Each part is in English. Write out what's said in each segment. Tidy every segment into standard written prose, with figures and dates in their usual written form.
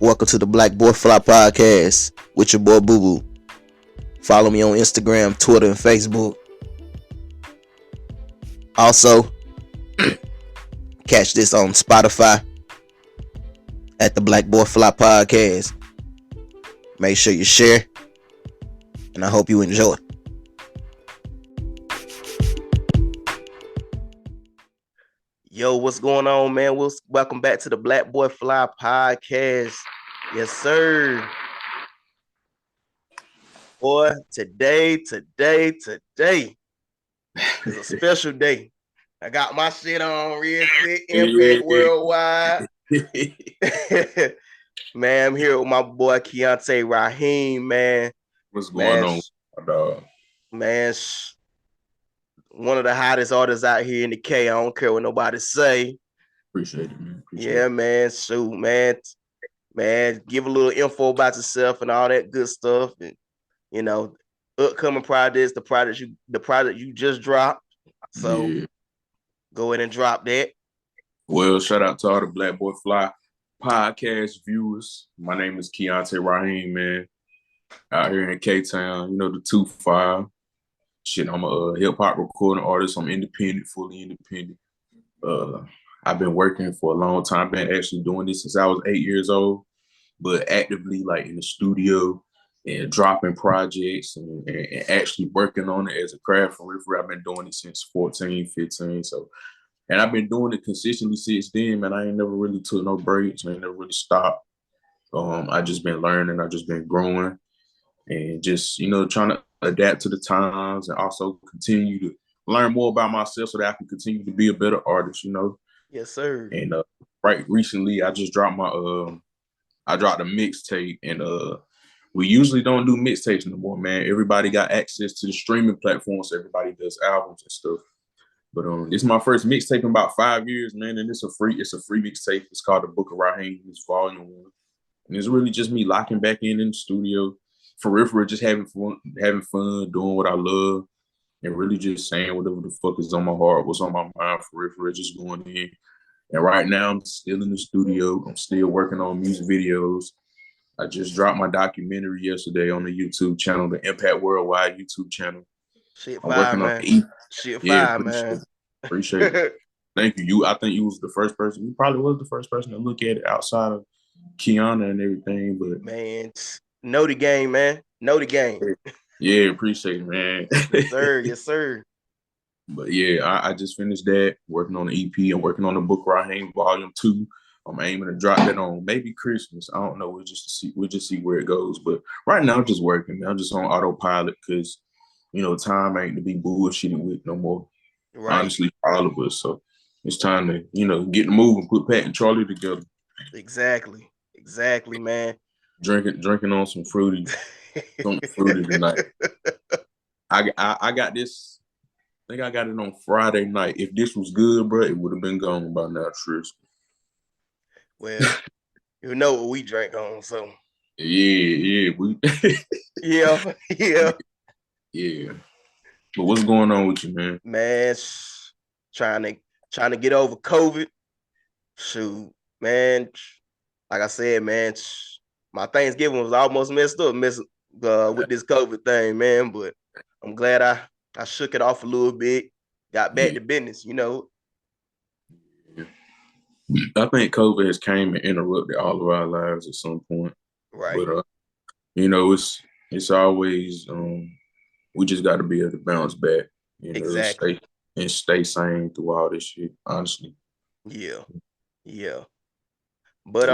Welcome to the BlackBoiFly podcast with your boy Boo Boo. Follow me on Instagram, Twitter, and Facebook. Also, catch this on Spotify at the BlackBoiFly podcast. Make sure you share, and I hope you enjoy. Yo, what's going on, man? Welcome back to the BlackBoiFly podcast. Yes, sir. Boy, today is a special day. I got my shit on real quick. EmpacWorldWide. Man, I'm here with my boy Keontae Raheem, man. What's going on, dog? Man, one of the hottest artists out here in the K. I don't care what nobody say. Appreciate it, man. Man. Shoot, man. Give a little info about yourself and all that good stuff. And upcoming projects, the product you just dropped. So go ahead and drop that. Well, shout out to all the BlackBoiFly podcast viewers. My name is Keontae Raheem, man. Out here in K-Town, the 2-5. Shit, I'm a hip-hop recording artist. I'm independent, fully independent. I've been working for a long time. I've been actually doing this since I was 8 years old, but actively like in the studio and dropping projects and actually working on it as a craft for real. I've been doing it since 14, 15. So, and I've been doing it consistently since then, man. I ain't never really took no breaks. I ain't never really stopped. I just been learning. I just been growing and just, trying to adapt to the times and also continue to learn more about myself so that I can continue to be a better artist, Yes, sir. And right recently, I just dropped I dropped a mixtape, and we usually don't do mixtapes no more, man. Everybody got access to the streaming platforms, so everybody does albums and stuff. But this is my first mixtape in about 5 years, man, and it's a free mixtape. It's called the Book of Raheem. It's volume 1, and it's really just me locking back in the studio, for real, just having fun, doing what I love, and really just saying whatever the fuck is on my heart, what's on my mind, for real, just going in. And right now, I'm still in the studio. I'm still working on music videos. I just dropped my documentary yesterday on the YouTube channel, the EmpacWorldWide YouTube channel. Shit fire, man. Shit fire, man. Appreciate it. Thank you. I think you was the first person. You probably was the first person to look at it outside of Kiana and everything. But man, know the game, man. Know the game. Yeah, appreciate it, man. Yes, sir. Yes, sir. But yeah, I just finished that, working on the EP and working on the Book Raheem Volume 2. I'm aiming to drop that on maybe Christmas. I don't know. We'll just see where it goes. But right now, I'm just working. I'm just on autopilot because, time ain't to be bullshitting with no more. Right. Honestly, for all of us. So it's time to, get the move and put Pat and Charlie together. Exactly, man. Drinking on some fruity tonight. I got this. I think I got it on Friday night. If this was good, bro, it would have been gone by now, Tris. Well, you know what we drank on, so. Yeah, we. yeah. But what's going on with you, man? Man, trying to get over COVID. Shoot, man. Like I said, man, my Thanksgiving was almost messed up, with this COVID thing, man. But I'm glad I shook it off a little bit, got back to business, Yeah. I think COVID has came and interrupted all of our lives at some point. Right. But it's always we just got to be able to bounce back, exactly, stay sane through all this shit. Honestly. Yeah. But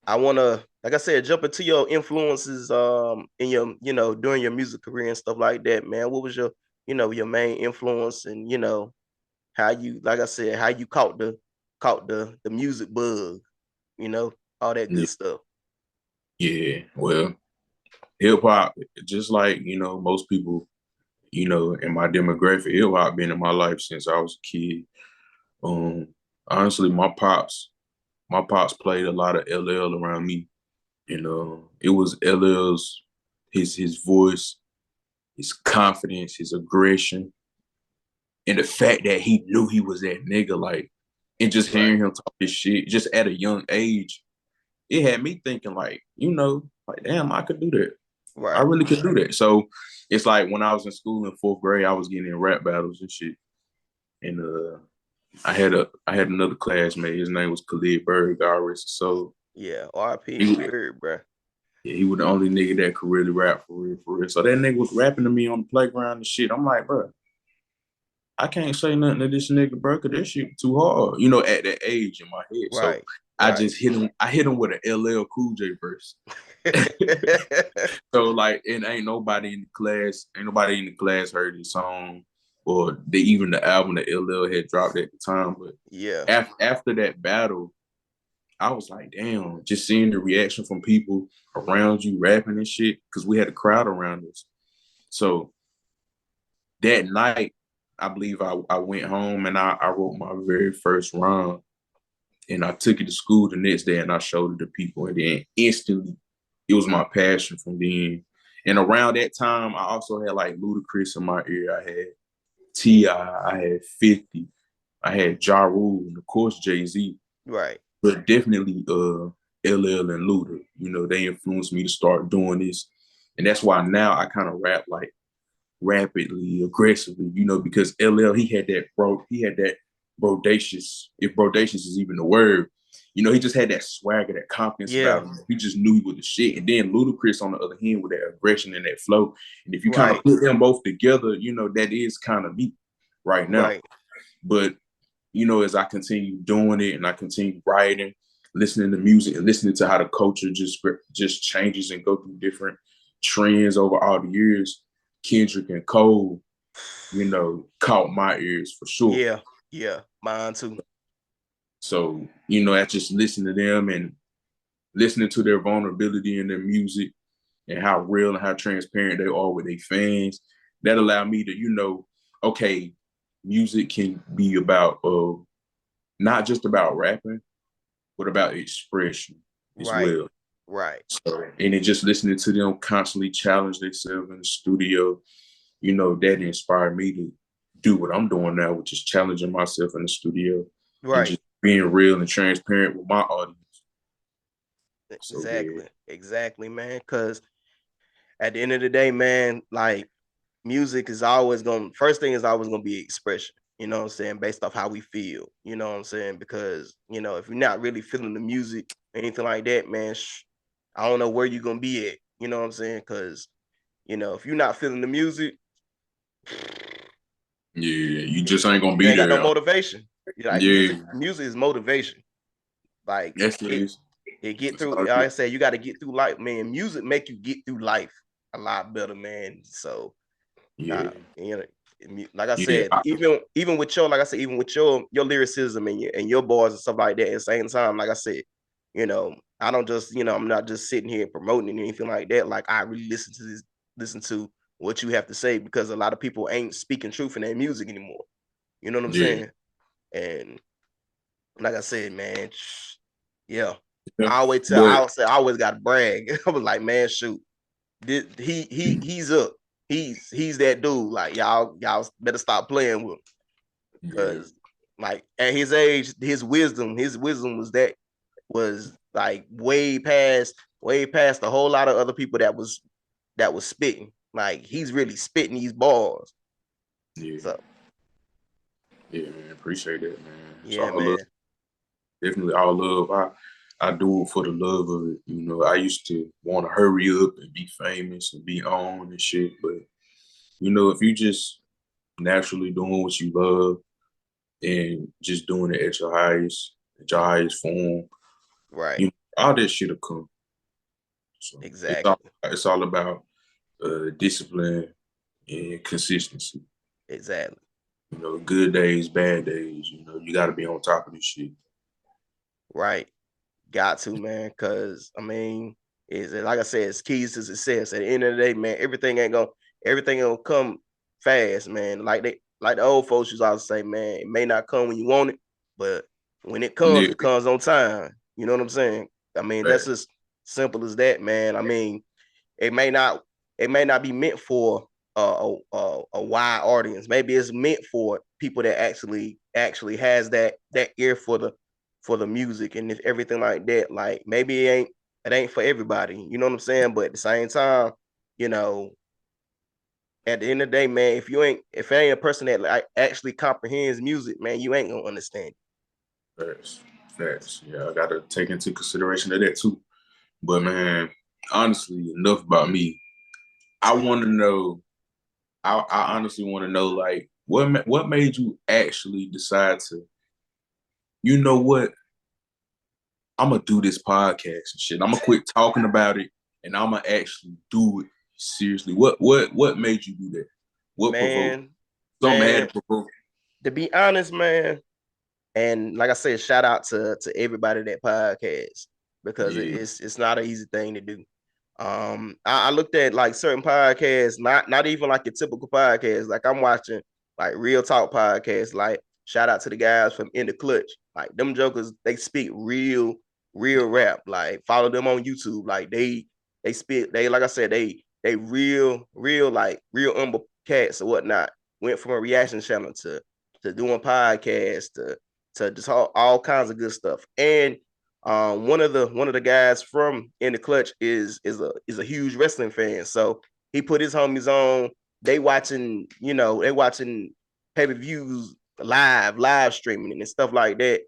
I wanna, like I said, jump into your influences in your during your music career and stuff like that, man. What was your your main influence, and how you, like I said, how you caught the music bug, all that good stuff. Yeah, well, hip hop, just like most people, in my demographic, hip hop been in my life since I was a kid. Honestly, my pops played a lot of LL around me, and it was LL's his voice, his confidence, his aggression, and the fact that he knew he was that nigga, like, and just hearing him talk his shit, just at a young age, it had me thinking like, like damn, I could do that. I Right. really could do that. So it's like when I was in school in 4th grade, I was getting in rap battles and shit. And I had another classmate. His name was Khalid Berg, God rest his soul. Yeah. R.I.P. He, Bird, bro. yeah, he was the only nigga that could really rap for real, for real. So that nigga was rapping to me on the playground and shit. I'm like, bro, I can't say nothing to this nigga, bro, cause that shit too hard, at that age in my head. So Right. I Right. just hit him. I hit him with an LL Cool J verse. So like, and ain't nobody in the class heard his song, or even the album that LL had dropped at the time. But Yeah. after that battle, I was like, damn, just seeing the reaction from people around you rapping and shit, because we had a crowd around us. So that night, I believe I went home and I wrote my very first rhyme, and I took it to school the next day and I showed it to people, and then instantly it was my passion from then. And around that time, I also had like Ludacris in my ear. I had T.I., I had 50, I had Ja Rule, and of course Jay-Z, Right. but definitely LL and Luda. They influenced me to start doing this. And that's why now I kind of rap like rapidly, aggressively, because LL, he had that bodacious, if bodacious is even the word, he just had that swagger, that confidence Yeah. about him. He just knew he was the shit. And then Ludacris, on the other hand, with that aggression and that flow. And if you kind of Right. put them both together, that is kind of me right now. Right. But, as I continue doing it and I continue writing, listening to music and listening to how the culture just changes and go through different trends over all the years, Kendrick and Cole, caught my ears for sure. Yeah. Yeah. Mine too. So, I just listen to them and listening to their vulnerability in their music and how real and how transparent they are with their fans. That allowed me to, okay, music can be about not just about rapping, but about expression as Right. well. Right. So, and then just listening to them constantly challenge themselves in the studio, that inspired me to do what I'm doing now, which is challenging myself in the studio and Right. just being real and transparent with my audience. So yeah, Exactly. Exactly, man. Cause at the end of the day, man, like music is always gonna first thing is always gonna be expression, you know what I'm saying, based off how we feel, you know what I'm saying? Because, if you're not really feeling the music, anything like that, man, I don't know where you're gonna be at, you know what I'm saying? Because, if you're not feeling the music, yeah, you just ain't gonna you be ain't got no there. motivation. Like Yeah, music is motivation. Like that's it. it get That's through. all Like it is. I said, you got to get through life, man. Music make you get through life a lot better, man. So Yeah, like I yeah, said, even with your, like I said, even with your lyricism and your bars and stuff like that, at the same time, like I said, I don't just, I'm not just sitting here promoting anything like that. Like I really listen to what you have to say, because a lot of people ain't speaking truth in their music anymore. You know what I'm yeah, saying? And like I said, man, yeah. yeah. I But always say I always gotta brag. I was like, man, shoot, he's up. He's that dude. Like y'all better stop playing with him. yeah, Cause like at his age, his wisdom was like way past a whole lot of other people that was spitting. Like he's really spitting these balls. yeah, So yeah, man. Appreciate that, man. It's yeah, all love. man. Definitely all love. I do it for the love of it. I used to want to hurry up and be famous and be on and shit, but if you just naturally doing what you love and just doing it at your highest form, Right. all that shit'll come. So Exactly. it's all about discipline and consistency. Exactly. Good days, bad days. You got to be on top of this shit. Right. Got to, man. Cause I mean, is like I said, it's keys to success. At the end of the day, man, everything ain't gonna come fast, man. Like the old folks used to always say, man, it may not come when you want it, but when Yeah, it comes on time. You know what I'm saying? I mean, right. that's as simple as that, man. I mean, it may not be meant for a wide audience. Maybe it's meant for people that actually has that ear for the music and everything like that. Like maybe it ain't for everybody. You know what I'm saying? But at the same time, you know, at the end of the day, man, if it ain't a person that like actually comprehends music, man, you ain't gonna understand. Facts. Facts. Yeah, I gotta take into consideration of that too. But man, honestly, enough about me. I want to know. I honestly want to know, like, what made you actually decide to, you know what, I'm gonna do this podcast and shit. I'm gonna quit talking about it and I'm gonna actually do it seriously. What made you do that? What provoked? Man, Something had man, to provoke. to be honest, man, and like I said, shout out to everybody that podcast because Yeah, it's not an easy thing to do. I looked at like certain podcasts, not even like a typical podcast. Like I'm watching like real talk podcasts. Like shout out to the guys from In the Clutch. Like them jokers, they speak real rap. Like follow them on YouTube. Like they speak they like I said they real like real humble cats or whatnot. Went from a reaction channel to doing podcasts to just all kinds of good stuff. And one of the guys from In the Clutch is a huge wrestling fan. So he put his homies on. They watching pay-per-views live streaming and stuff like that.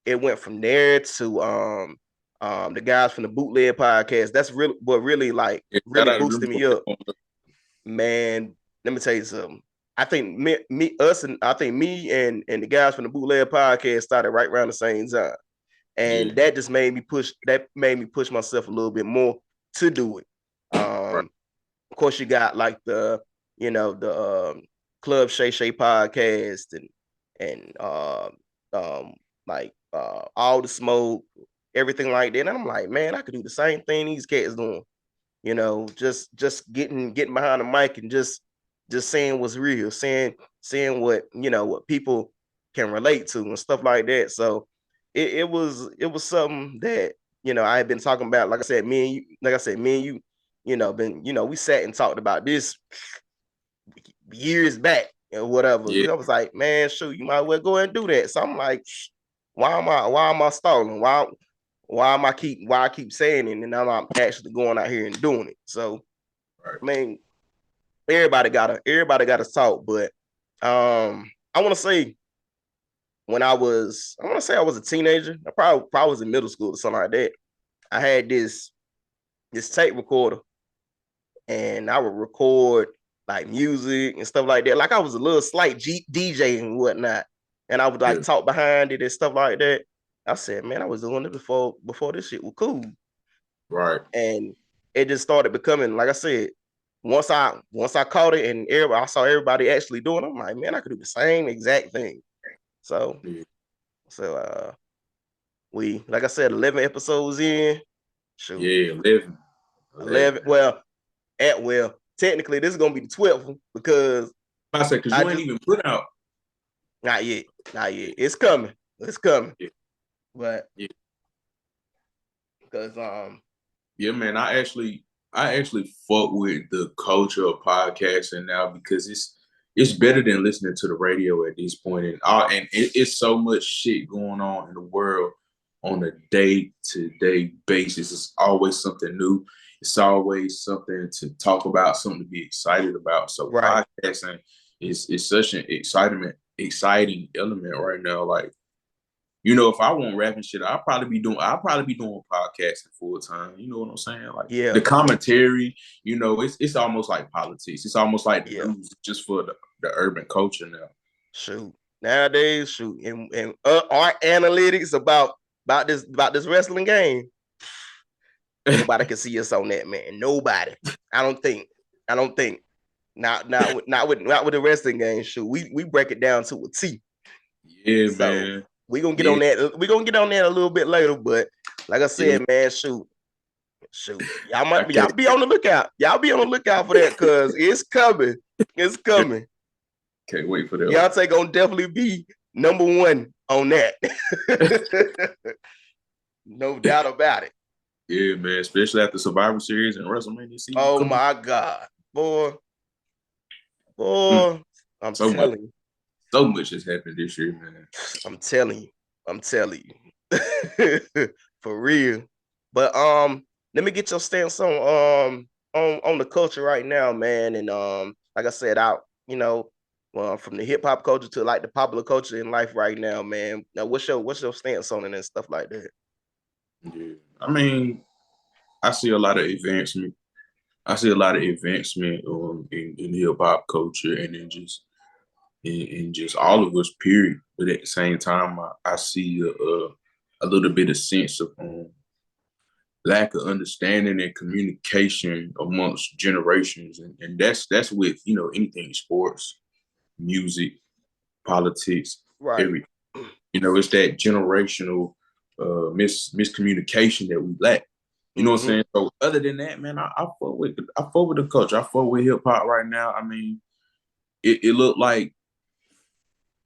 It went from there to the guys from the Bootleg podcast. That's really what really like yeah. Shout really out to them boosted me up. for Man, let me tell you something. I think me and the guys from the Bootleg podcast started right around the same time, yeah, and that just made me push myself a little bit more to do it. right. Of course, you got like the Club Shay Shay podcast and like all the smoke, everything like that. And I'm like, man, I could do the same thing these cats doing. Just getting behind the mic and just saying what's real, saying what what people can relate to and stuff like that. So it was something that I had been talking about. Like I said, me and you, been we sat and talked about this years back and whatever. Yeah, I was like, man, shoot, you might well go ahead and do that. So I'm like, why am I stalling? Why I keep saying it and now I'm actually going out here and doing it. So right. I mean, everybody gotta talk, but I want to say I was a teenager. I probably was in middle school or something like that. I had this tape recorder and I would record like music and stuff like that. Like I was a little slight DJ and whatnot, and I would like Yeah, talk behind it and stuff like that. I said, man, I was doing it before this shit was cool, right. and it just started becoming like I said. Once I caught it and I saw everybody actually doing it, I'm like, man, I could do the same exact thing. So Yeah, so we like I said, 11 episodes in. Shoot, yeah. 11, 11. 11. Well, technically this is gonna be the 12th one because I said, because I you ain't just even put out. not yet, not yet. It's coming, it's coming. Yeah, But yeah. because Yeah, man. I actually fuck with the culture of podcasting now because it's better than listening to the radio at this point. It's so much shit going on in the world on a day-to-day basis. It's always something new. It's always something to talk about, something to be excited about. So right, podcasting is such an exciting element right now. Like, if I want rapping shit, I'll probably be doing podcasting full time. You know what I'm saying? Like the yeah, commentary, it's almost like politics. It's almost like the yeah. news just for the urban culture now. Shoot, nowadays, shoot, and our analytics about this wrestling game. Nobody can see us on that, man. Nobody. I don't think. I don't think. Not with the wrestling game. Shoot, we break it down to a T. Yeah, So man. we gonna get Yeah. on that. We gonna get on that a little bit later. But like I Yeah. said, man, shoot. I Y'all can't be on the lookout. Y'all be on the lookout for that because it's coming. It's coming. can't wait for that one. Keontae gonna definitely be number one on that. No doubt about it. Yeah, man. Especially after Survivor Series and WrestleMania season Oh coming. my God, boy, Mm, boy. I'm so much, telling you. so much has happened this year, man. I'm telling you. I'm telling you. For real. But let me get your stance on the culture right now, man. And like I said, from the hip hop culture to like the popular culture in life right now, man. Now, what's your stance on it and stuff like that? Yeah. I mean, I see a lot of advancement. I see a lot of advancement in hip hop culture and in just in just all of us, period. But at the same time, I see a little bit of sense of lack of understanding and communication amongst generations, and that's with anything sports, music, politics, Right. everything. It's that generational miscommunication that we lack. You know what I'm Mm-hmm. saying? So other than that, man, I fuck with the culture. I fuck with hip hop right now. I mean, it looked like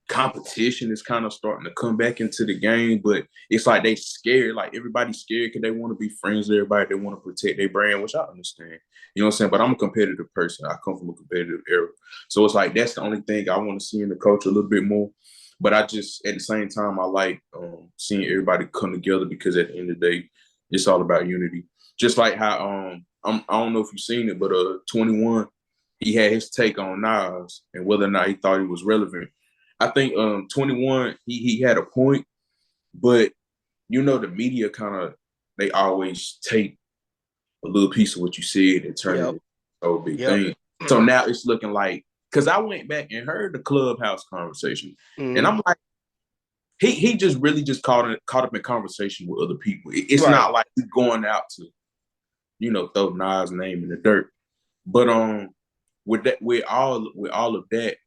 competition is kind of starting to come back into the game, but it's like they scared. Like everybody's scared because they want to be friends with everybody. They want to protect their brand, which I understand. You know what I'm saying? But I'm a competitive person. I come from a competitive era. So it's like that's the only thing I want to see in the culture a little bit more. But I just, at the same time, I like seeing everybody come together because at the end of the day, it's all about unity. Just like how I don't know if you've seen it, but 21, he had his take on Nas and whether or not he thought he was relevant. I think 21, he had a point, but the media kind of they always take a little piece of what you said and turn it Yep. into a whole big Yep. thing. So now it's looking like because I went back and heard the Clubhouse conversation, and Mm-hmm. I'm like, he just really just caught up in conversation with other people. It's Right. not like he's going out to throw Nas' name in the dirt. But with all of that,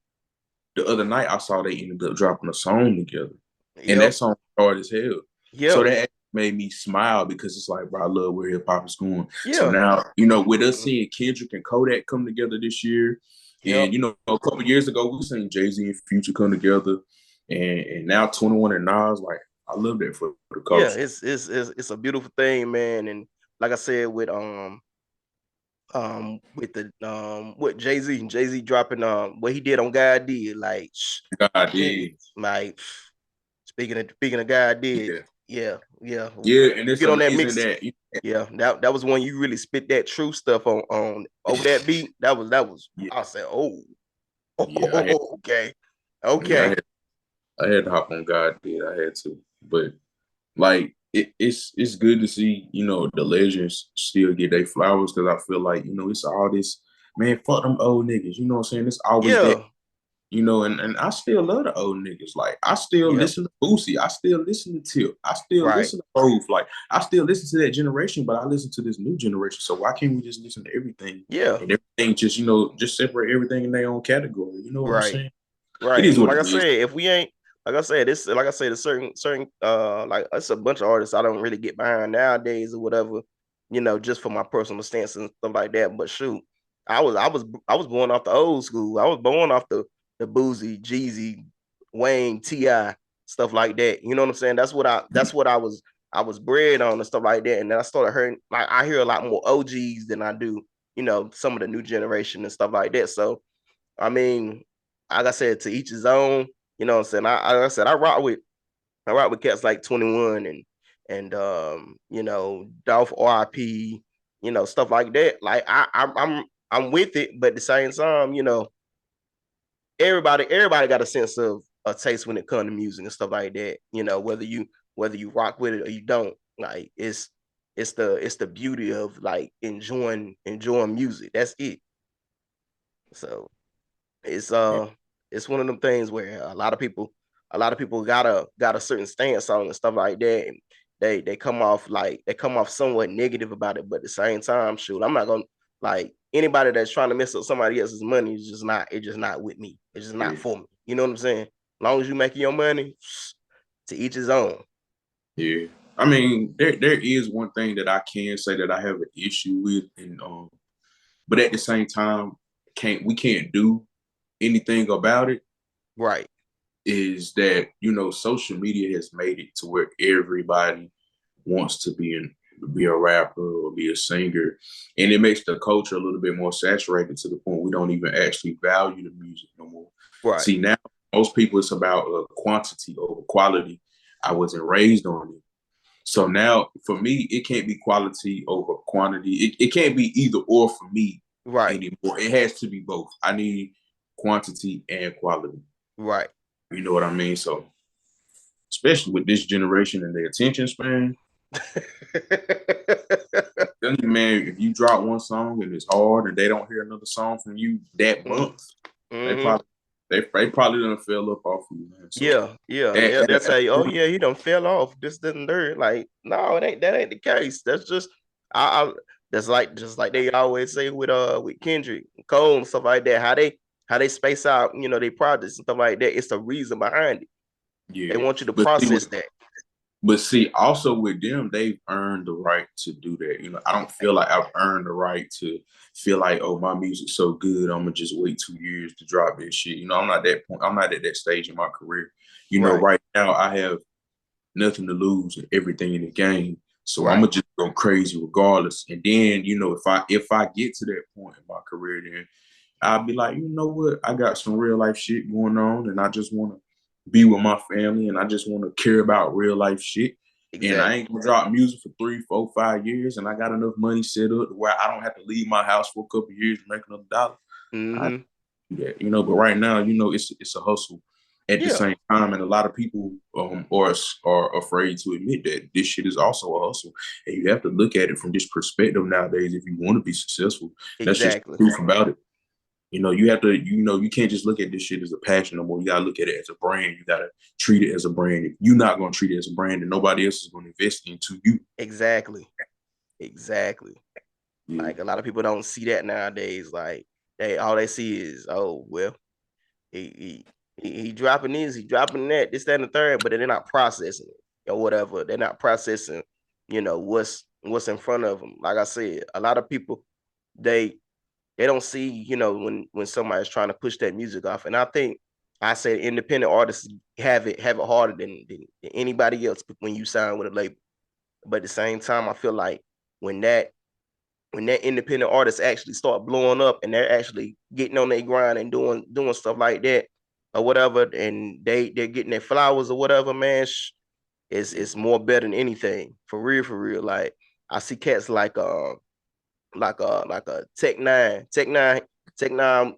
the other night I saw they ended up dropping a song together, and Yep. that song hard as hell. So Yep. that made me smile because it's like, bro, I love where hip hop is going. So Yeah. now, with us seeing Kendrick and Kodak come together this year, Yep. and a couple years ago we seen Jay-Z and Future come together, and now 21 and Nas, like I love that for the Yeah. culture. It's a beautiful thing, man. And like I said, with the what Jay-Z dropping what he did on God did, like God, it, yeah, like speaking of God did, yeah, yeah. yeah, and You it's get on that amazing mix, that yeah. That was when you really spit that true stuff on over that beat. That was yeah, I said, oh, yeah, I had, okay, yeah, okay, I had to hop on God did, I had to, but like it's good to see the legends still get their flowers because I feel like it's all this, man, fuck them old niggas, you know what I'm saying, it's always that, yeah, and I still love the old niggas, like I still yeah, listen to Boosie, I still listen to Tip, I still right, listen to Hove, like I still listen to that generation, but I listen to this new generation, so why can't we just listen to everything yeah, and everything just just separate everything in their own category, you know what I'm right. saying? It Right. is And what like I it is. said, if we ain't like I said, this like I said, a certain like it's a bunch of artists I don't really get behind nowadays or whatever, just for my personal stance and stuff like that. But shoot, I was born off the old school. I was born off the Boozy, Jeezy, Wayne, T.I., stuff like that. You know what I'm saying? That's what I was bred on and stuff like that. And then I started hearing like I hear a lot more OGs than I do, some of the new generation and stuff like that. So I mean, like I said, to each his own. You know what I'm saying? Like I said, I rock with cats like 21 and Dolph RIP, stuff like that. Like I'm with it, but at the same time, everybody got a sense of a taste when it comes to music and stuff like that. Whether you rock with it or you don't. Like it's the beauty of like enjoying music. That's it. So it's Yeah, uh it's one of them things where a lot of people got a certain stance on and stuff like that, and they come off somewhat negative about it, but at the same time, shoot, I'm not gonna like anybody that's trying to mess up somebody else's money is just not with me. It's just not yeah, for me. You know what I'm saying? As long as you making your money, to each his own. yeah. I mean, there is one thing that I can say that I have an issue with, and but at the same time, we can't do anything about it. Right. Is that social media has made it to where everybody wants to be a rapper or be a singer, and it makes the culture a little bit more saturated to the point we don't even actually value the music no more. Right. See now, most people it's about quantity over quality. I wasn't raised on it. So now for me, it can't be quality over quantity. It can't be either or for me Right. anymore. It has to be both. I need quantity and quality. Right. You know what I mean? So especially with this generation and their attention span, then man, if you drop one song and it's hard and they don't hear another song from you that month, they Mm-hmm. probably they probably done fell up off of you, man. So Yeah, yeah. They'll say, "Oh yeah, he done fell off. This didn't dirt." Like, no, it ain't. That ain't the case. That's just, I that's like just like they always say with Kendrick, Cole, and stuff like that. How they space out, they projects and stuff like that. It's the reason behind it. They yeah, want you to but see, process that. but see, also with them, they've earned the right to do that. You know, I don't feel like I've earned the right to feel like, oh, my music's so good, I'm gonna just wait 2 years to drop this shit. You know, I'm not that point. I'm not at that stage in my career. You know, Right, right now I have nothing to lose and everything in the game. So I'm right. gonna just go crazy regardless. And then, if I get to that point in my career, then I'll be like, you know what, I got some real life shit going on, and I just want to be with my family, and I just want to care about real life shit. And I Exactly. ain't gonna drop music for 3, 4, 5 years, and I got enough money set up where I don't have to leave my house for a couple of years to make another dollar. I Mm-hmm. do that, but right now, it's a hustle at the Yeah, same time, and a lot of people are afraid to admit that this shit is also a hustle, and you have to look at it from this perspective nowadays if you want to be successful. That's just exactly. the truth about it. You have to, you can't just look at this shit as a passion no more. You gotta look at it as a brand. You gotta treat it as a brand. If you're not gonna treat it as a brand, then nobody else is gonna invest into you. Exactly. Exactly. Yeah, Like a lot of people don't see that nowadays. Like they all they see is, oh well, he dropping this, he dropping that, this, that, and the third, but they're not processing it or whatever. They're not processing, what's in front of them. Like I said, a lot of people they they don't see, when somebody's trying to push that music off. And I think I said independent artists have it harder than anybody else when you sign with a label. But at the same time, I feel like when that when that independent artists actually start blowing up and they're actually getting on their grind and doing stuff like that or whatever, and they're getting their flowers or whatever, man, it's more better than anything. For real. Like I see cats like a Tech Nine,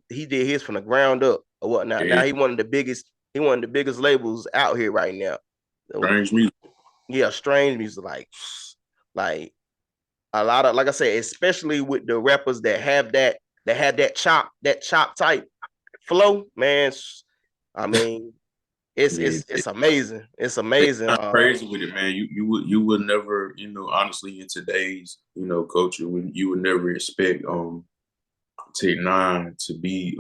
he did his from the ground up or whatnot. Now yeah, he one of the biggest labels out here right now. So, strange music. yeah, strange music, like a lot of, like I said, especially with the rappers that have that chop type flow, man. I mean, it's Yeah, it's it's amazing. It's they amazing. kind of crazy with it, man. You would never, honestly, in today's culture, you would never expect Tech Nine to be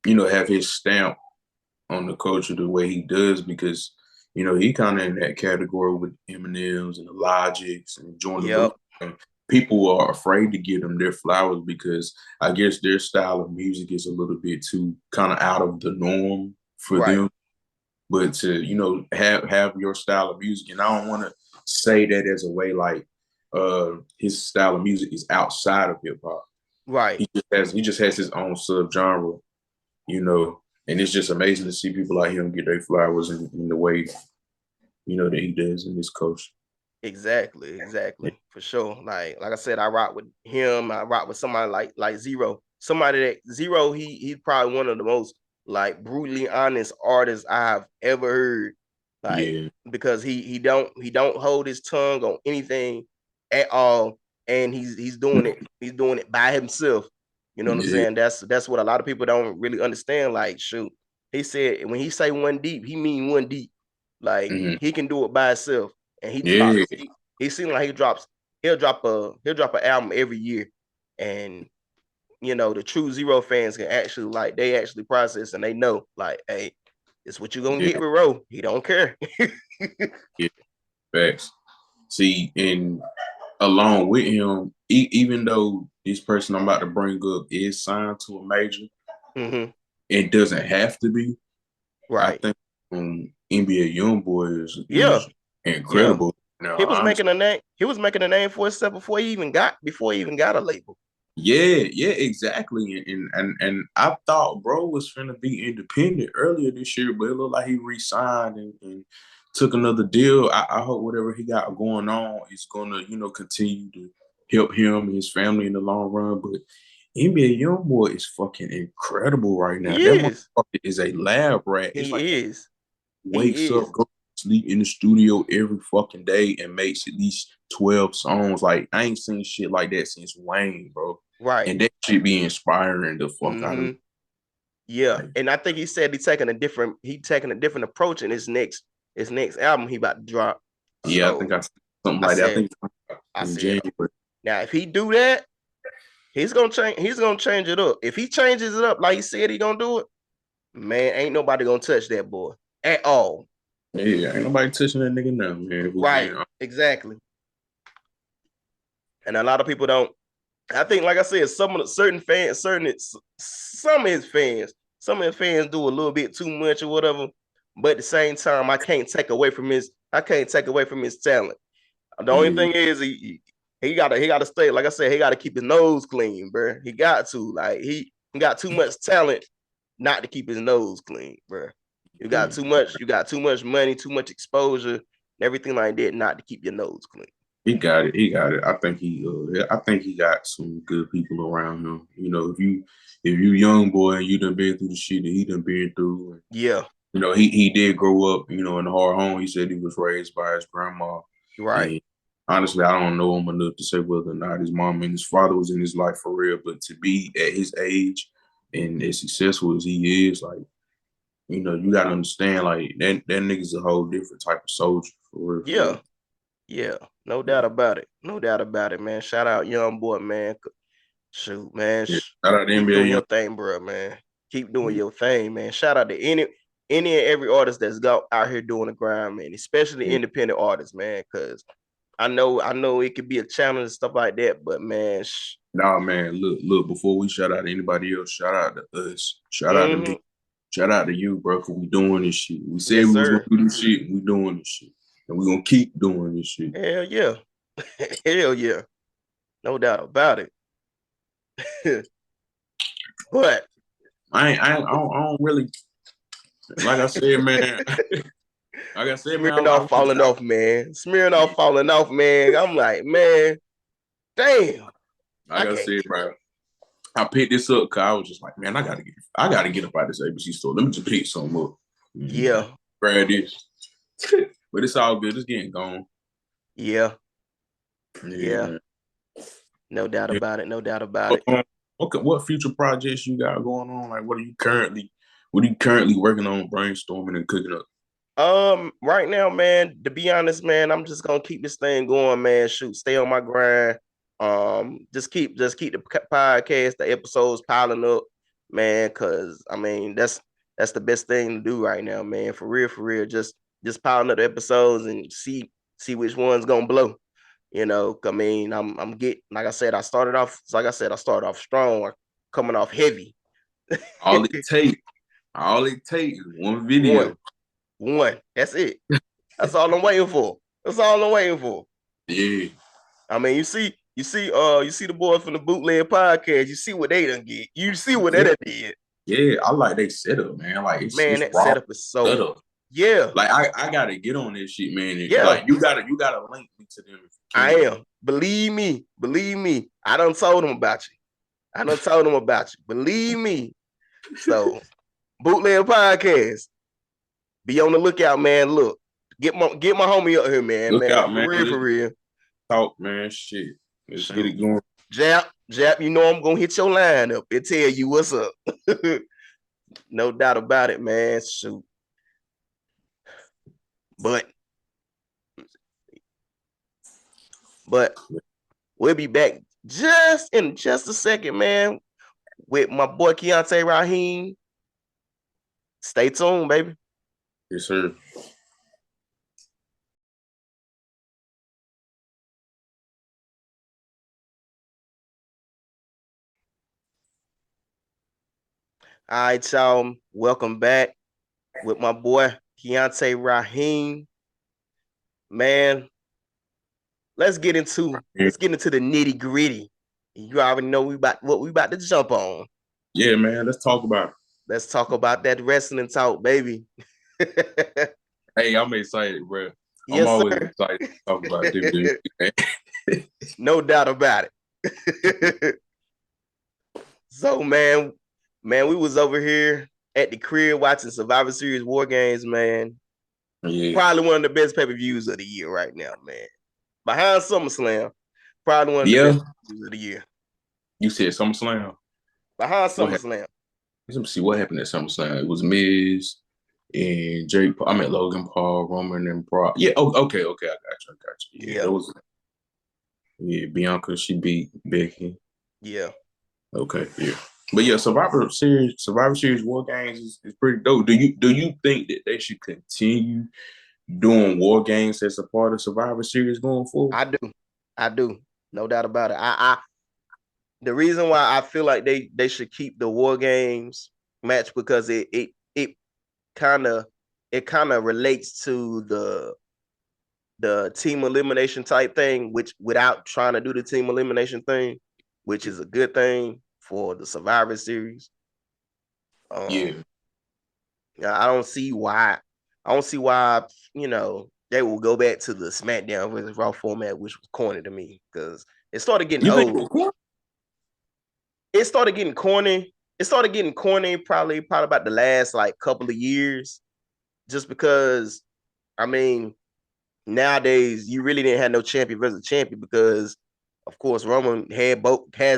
have his stamp on the culture the way he does, because he kind of in that category with Eminems and the Logics and Jordan Lucas. Yep. And people are afraid to give them their flowers because I guess their style of music is a little bit too kind of out of the norm for Right. them. But to have your style of music, and I don't want to say that as a way like his style of music is outside of hip hop. Right. He just has his own subgenre, you know, and it's just amazing to see people like him get their flowers in the way, that he does in this coach. Exactly, for sure. Like I said, I rock with him. I rock with somebody like Zero. Somebody that Zero, he's probably one of the most like brutally honest artists I've ever heard. Like Yeah, because he don't hold his tongue on anything at all, and he's doing it by himself. You know what I'm yeah, saying? That's what a lot of people don't really understand. Like, shoot, he said when he say one deep, he mean one deep. Like hmm he can do it by himself, and he yeah, drops. He seems like he'll drop an album every year, and the true Zero fans can actually they actually process and they know like, hey, it's what you gonna yeah, get with Ro. He don't care. yeah. Facts. See, and along with him, even though this person I'm about to bring up is signed to a major, Hmm. it doesn't have to be. I Right. think NBA YoungBoy is Yeah. is Yeah. incredible. Now, He was honestly, making a name. He was making a name for himself before he even got a label. Yeah, exactly. And I thought bro was finna be independent earlier this year, but it looked like he re-signed and took another deal. I hope whatever he got going on is gonna, continue to help him and his family in the long run. But NBA Youngboy is fucking incredible right now. He That is. motherfucker is a lab rat. It's like He is. wakes He up, is. goes to sleep in the studio every fucking day and makes at least 12 songs. Like, I ain't seen shit like that since Wayne, bro. Right. And that shit be inspiring the fuck out of me. Mm-hmm. Yeah. Like, And I think he said he's taking a different approach in his next album he about to drop. yeah, I think So I said something I like that. I said, think I in said, January. now if he do that, he's gonna change it up. If he changes it up like he said he gonna do it, man, ain't nobody gonna touch that boy at all. Yeah, ain't nobody touching that nigga now, man. If we Right. being Exactly. And a lot of people don't. I think, like I said, some of the certain fans, some of his fans do a little bit too much or whatever. But at the same time, I can't take away from his talent. The only yeah, thing is he gotta stay. Like I said, he gotta keep his nose clean, bro. He got to. Like he got too much talent not to keep his nose clean, bro. yeah. You got too much money, too much exposure, and everything like that, not to keep your nose clean. He got it. He got it. I think he got some good people around him. If you young boy and you done been through the shit that he done been through, and Yeah, he did grow up, in a hard home. He said he was raised by his grandma. right. And honestly, I don't know him enough to say whether or not his mom and his father was in his life for real. But to be at his age and as successful as he is, like, you gotta understand, like that nigga's a whole different type of soldier for real, for Yeah, real. yeah. No doubt about it. No doubt about it, man. Shout out young boy, man. Shoot, man. Yeah. Shout out to Keep NBA doing young. your thing, bro, man. Keep doing Yeah, your thing, man. Shout out to any and every artist that's got out here doing the grind, man. Especially yeah. independent artists, man. Cause I know it could be a challenge and stuff like that, but man, Nah, man. Look. Before we shout out to anybody else, shout out to us. Shout out to me. mm-hmm. Shout out to you, bro, for we doing this shit. We said Yes, we was gonna sir. do this shit, and we doing this shit, and we gonna keep doing this shit. Hell yeah. Hell yeah. No doubt about it. But I don't really, like I said, man. Like I said, man. Smearing off, falling off, man. Smearing off, falling off, man. I'm like, man, damn. I Like I can't. said, bro. I picked this up because I was just like, man, I gotta get up out of this ABC store. Let me just pick some up. Yeah, Grab this. But it's all good. It's getting gone. yeah, Yeah, yeah. man. No doubt Yeah. about it. No doubt about it. What future projects you got going on? Like, what are you currently working on, brainstorming and cooking up? Right now, man, to be honest, man, I'm just gonna keep this thing going, man. Shoot, stay on my grind. Just keep the podcast, the episodes piling up, man. Cause I mean, that's the best thing to do right now, man. For real, for real. Just piling up the episodes and see which one's gonna blow. I mean, I'm getting like I said, I started off strong, coming off heavy. All it takes, all it takes is one one, video. one. That's it. That's all I'm waiting for. That's all I'm waiting for. Yeah, I mean, you see the boys from the bootleg podcast. You see what they done get. You see what they yeah, done did. yeah. I like they setup, man. Like Man, it's that raw setup is so. setup. Yeah, Like I gotta get on this shit, man. yeah. Like you gotta link me to them if I you can. am. Believe me. Believe me. I done told them about you. I done told them about you. Believe me. So, bootleg podcast. Be on the lookout, man. Look, get my homie up here, man. Look Man, out, for man. real, Let's for real. talk, man. Shit. Let's get Shoot, it going. Jap. You know I'm gonna hit your line up and tell you what's up. No doubt about it, man. Shoot, but but we'll be back just in just a second, man, with my boy Keontae Raheem. Stay tuned, baby. Yes, sir. All right, y'all. Welcome back with my boy Keontae Raheem. Man, let's get into the nitty gritty. You already know what we about to jump on. Yeah, man. Let's talk about it. Let's talk about that wrestling talk, baby. Hey, I'm excited, bro. I'm Yes, always sir. excited to talk about WWE. No doubt about it. So, man, we was over here at the crib watching Survivor Series War Games, man. Yeah. Probably one of the best pay-per-views of the year right now, man. Behind SummerSlam, probably one of the Yeah. best pay-per-views of the year. You said SummerSlam. Behind What happened? SummerSlam. Let me see what happened at SummerSlam. It was Miz and Jake. I mean Logan Paul, Roman, and Brock. Yeah. Oh, okay. I got you. Yeah, Yeah, that was. Yeah, Bianca. She beat Becky. yeah. Okay. Yeah. But yeah, Survivor Series War Games is pretty dope. Do you think that they should continue doing War Games as a part of Survivor Series going forward? I do. No doubt about it. I the reason why I feel like they should keep the War Games match because it kind of relates to the team elimination type thing, which without trying to do the team elimination thing, which is a good thing for the Survivor Series. Yeah. I don't see why. They will go back to the SmackDown versus Raw format, which was corny to me because it started getting You think? old. It started getting corny. It started getting corny probably about the last like couple of years, just because I mean nowadays you really didn't have no champion versus champion because of course Roman has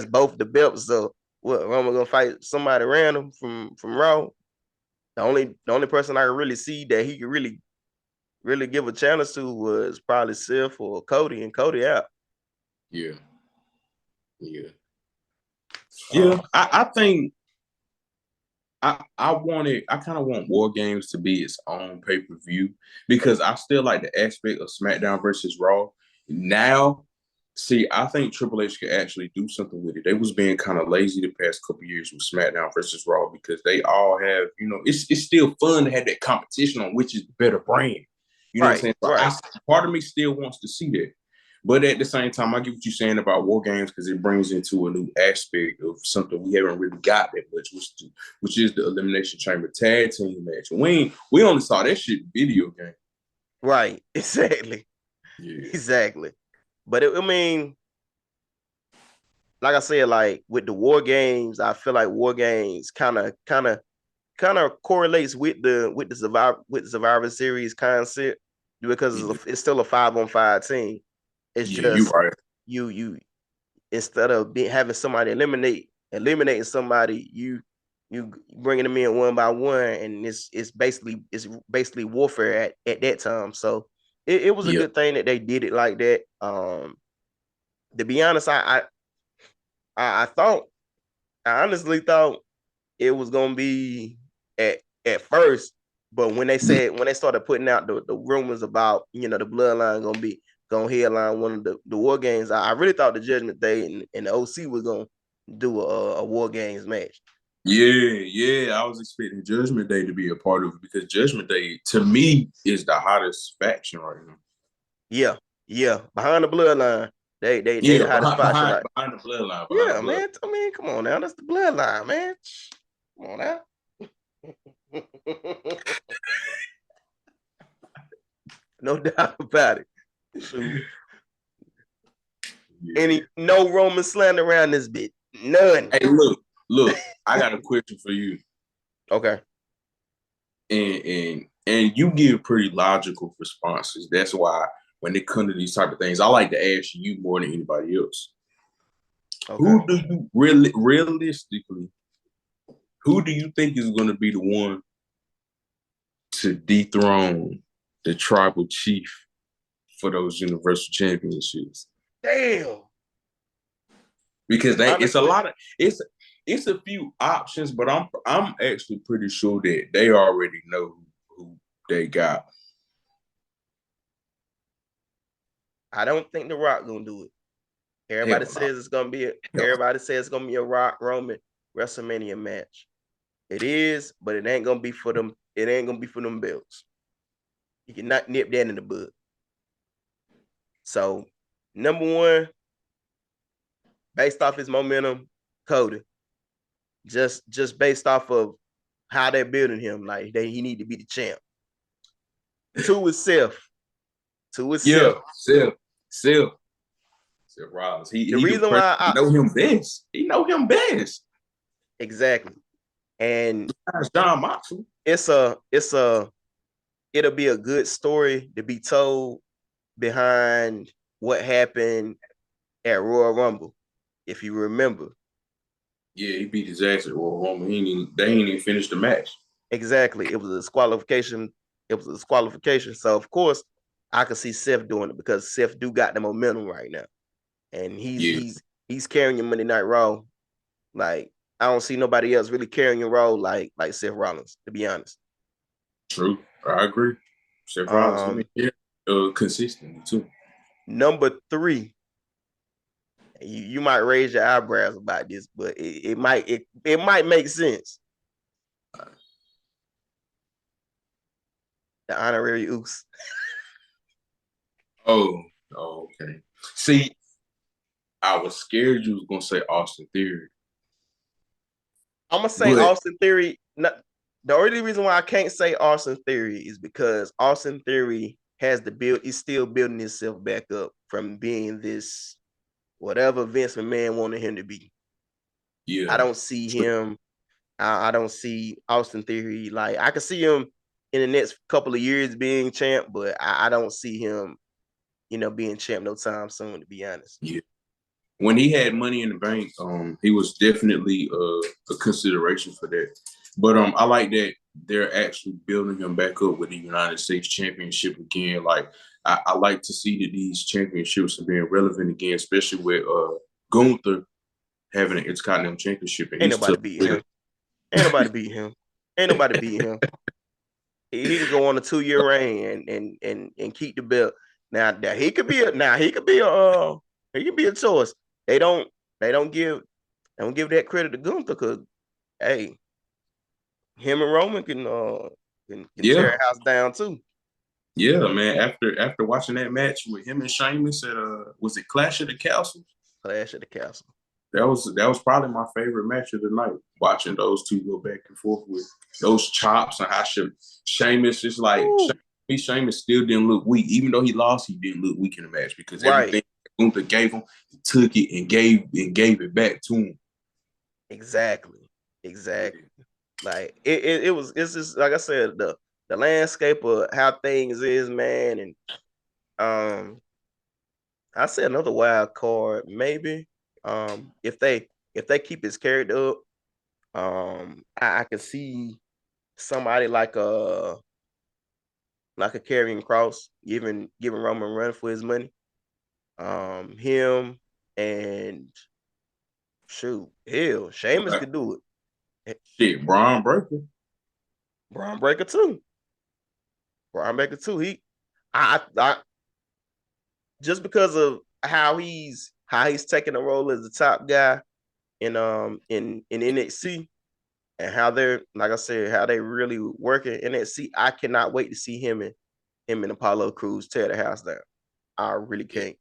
both the belts. So what Roman gonna fight somebody random from Raw? The only person I can really see that he could really give a challenge to was probably Seth or Cody, and Cody out. Yeah. Yeah. Um, Yeah. I think I kind of want War Games to be its own pay-per-view because I still like the aspect of SmackDown versus Raw. Now, see, I think Triple H could actually do something with it. They was being kind of lazy the past couple years with SmackDown versus Raw because they all have, it's still fun to have that competition on which is the better brand. You know what I'm right, saying? So right. part of me still wants to see that. But at the same time, I get what you're saying about War Games because it brings into a new aspect of something we haven't really got that much, which is the Elimination Chamber tag team match. We only saw that shit in video game. Right, exactly, Yeah. exactly. But I mean, like I said, like with the War Games, I feel like War Games kind of correlates with the Survivor Series concept because Yeah, it's still a 5-on-5 team. It's yeah, you just right. you instead of having somebody eliminating somebody, you bringing them in one by one, and it's basically warfare at that time. So it was a Yeah, good thing that they did it like that. To be honest, I thought I honestly thought it was gonna be at first, but when they started putting out the rumors about the bloodline gonna headline one of the war games, I really thought the Judgment Day and the OC was gonna do a war games match. yeah. I was expecting Judgment Day to be a part of it because Judgment Day, to me, is the hottest faction right now. Yeah, yeah. Behind the bloodline, they Yeah, the hottest faction. Like, behind the bloodline, behind the yeah, blood. man. I mean, come on now, that's the bloodline, man. Come on now. No doubt about it. Shoot. Yeah. Any no Roman slander around this bit. None. Hey, look. I got a question for you, Okay. and you give pretty logical responses. That's why when it comes to these type of things, I like to ask you more than anybody else. Okay. Who do you realistically? Who do you think is going to be the one to dethrone the tribal chief for those universal championships? Damn. Because it's a Honestly, lot of it's a few options, but I'm actually pretty sure that they already know who they got. I don't think The Rock gonna do it. Everybody Hell no. says it's gonna be Hell no. a Rock Roman WrestleMania match. It is, but it ain't gonna be for them. It ain't gonna be for them belts. You cannot nip that in the bud. So, number one, based off his momentum, Cody. Just based off of how they're building him, like he need to be the champ. Two is Seth. Two is Yeah, Seth. Seth Rollins. The He the reason person why he know him best. He know him best. exactly, and That's John Moxley. it'll be a good story to be told behind what happened at Royal Rumble, if you remember. Yeah, he beat his ass at Royal Rumble. They ain't even finished the match. Exactly. It was a disqualification. It was a disqualification. So of course, I could see Seth doing it because Seth do got the momentum right now. And Yeah, he's carrying your Monday Night Raw. Like, I don't see nobody else really carrying your role like Seth Rollins, to be honest. true. I agree. Seth Rollins, consistently too. Number 3, you might raise your eyebrows about this, but it might make sense. The honorary Oos. Oh, okay. See, I was scared you was gonna say Austin Theory, I'm gonna say but Austin Theory. The only reason why I can't say Austin Theory is because Austin Theory has the build. He's still building himself back up from being this whatever Vince McMahon wanted him to be. I yeah, don't see him. I don't see Austin Theory. Like, I could see him in the next couple of years being champ, but I don't see him, being champ no time soon. To be honest. yeah. When he had Money in the Bank, he was definitely a consideration for that. But I like that they're actually building him back up with the United States Championship again. Like, I like to see that these championships are being relevant again, especially with Gunther having an Intercontinental Championship, and Ain't he's nobody still beat him. Ain't nobody beat him. Ain't nobody beat him. He can go on a 2-year reign and keep the belt. Now he could be a choice. They don't give that credit to Gunther because hey, him and Roman can tear yeah, a house down too. yeah, man. After watching that match with him and Sheamus at was it Clash of the Castle? Clash at the Castle. That was probably my favorite match of the night. Watching those two go back and forth with those chops and how Sheamus just like Ooh, Sheamus still didn't look weak, even though he lost. He didn't look weak in the match because right. everything Gunther gave him, he took it and gave it back to him. Exactly. Like it's just like I said, the landscape of how things is, man, and I say another wild card, maybe. If they keep his character up, I can see somebody like a carrying cross, giving Roman a run for his money. Him and shoot, hell, Sheamus Like, could do it. shit, Braun Breaker. Braun Breaker too. Braun Breaker too. I just because of how he's taking the role as the top guy in NXT and how they're, like I said, how they really working NXT. I cannot wait to see him and Apollo Crews tear the house down. I really can't.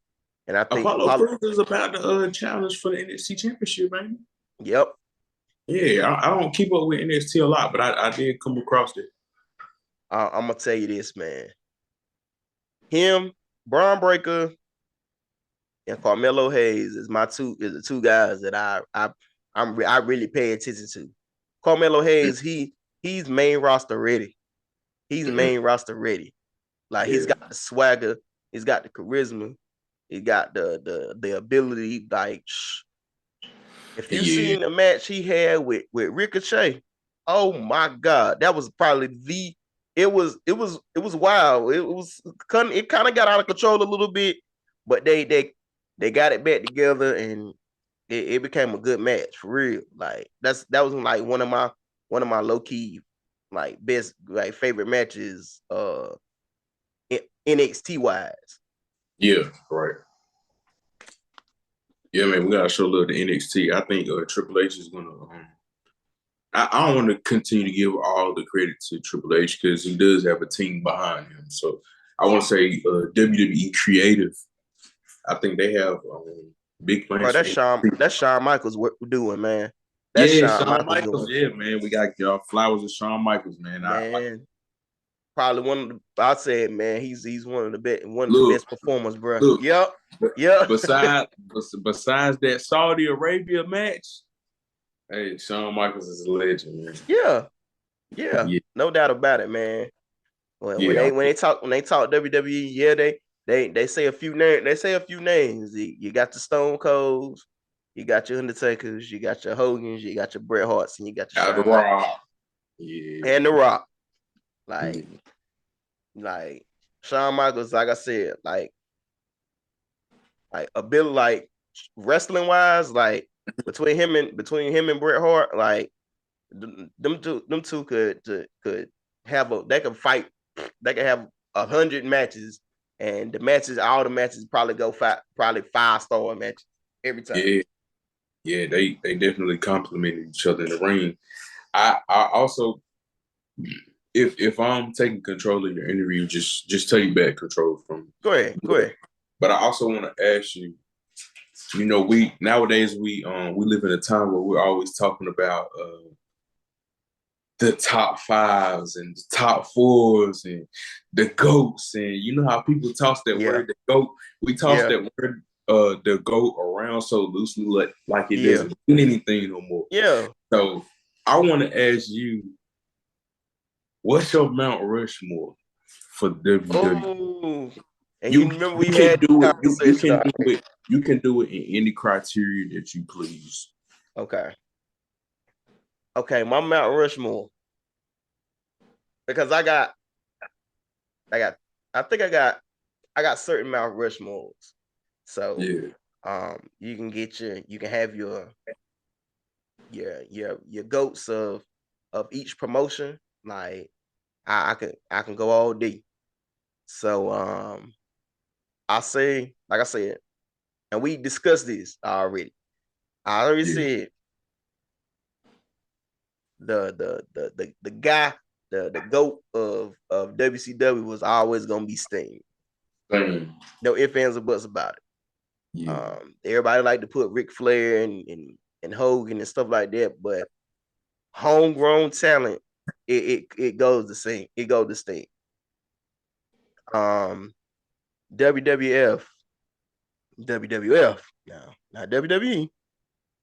And I think Apollo Crews is about the challenge for the NXT Championship, man. yep. Yeah, I don't keep up with NXT a lot, but I did come across it. I'm gonna tell you this, man. Him, Braun Breaker, and Carmelo Hayes is the two guys that I really pay attention to. Carmelo Hayes, he's main roster ready. He's Mhm. main roster ready. Like, he's Yeah, got the swagger, he's got the charisma, he got the ability. Like, if you yeah, seen the match he had with Ricochet, oh my God, that was probably the. It was wild. It kind of got out of control a little bit, but they got it back together and it became a good match for real. Like, that was like one of my low key, like, best, like, favorite matches NXT wise. yeah, right. Yeah, man, we gotta show love to NXT. I think Triple H is gonna. I don't want to continue to give all the credit to Triple H because he does have a team behind him. So I want to say WWE Creative. I think they have Big Bro, plans for him. That's Shawn Michaels doing, man. That's Yeah, Shawn Shawn Michaels Michaels. doing. Yeah, man. We got flowers of Shawn Michaels, man. I like. Man, probably one of the I said, man, he's one of the Look, best performers, bro. look. Yep. Yep. Besides that Saudi Arabia match, hey, Shawn Michaels is a legend, man. Yeah. Yeah. Yeah, No doubt about it, man. When yeah, they talk WWE, yeah, they say a few names. They say a few names. You got the Stone Colds, you got your Undertakers, you got your Hogans, you got your Bret Harts, and you got your Out the Shawn Michaels Rock. Yeah, and The Rock. yeah, Like Shawn Michaels, like I said, like a bit like wrestling wise, like between him and Bret Hart, like them two could have they could fight, they could have 100 matches, and all the matches probably go probably 5-star matches every time. yeah, yeah. They definitely complimented each other in the ring. I also, if I'm taking control of your interview, just take back control from. Go ahead. But I also want to ask you. You know, we nowadays we live in a time where we're always talking about the top fives and the top fours and the goats, and you know how people toss that Yeah, word the goat. We toss yeah, that word the goat around so loosely, like it yeah, doesn't mean anything no more. yeah. So I want to ask you, what's your Mount Rushmore for WWE? Oh, and you You remember you we can had do this it. You conversation, can all do right? it. You can do it in any criteria that you please. Okay, okay. My Mount Rushmore, because I got, I think I got certain Mount Rushmores. So, Yeah. you can have your goats of each promotion. Like I can go all day. So, I say, like I said, and we discussed this already. I already Yeah. said the guy, the goat of WCW was always gonna be Sting. Same. No ifs, ands, or buts about it. Yeah. Everybody like to put Ric Flair and Hogan and stuff like that, but homegrown talent, it goes the same. It goes the same. Um, WWF, WWF, now not WWE.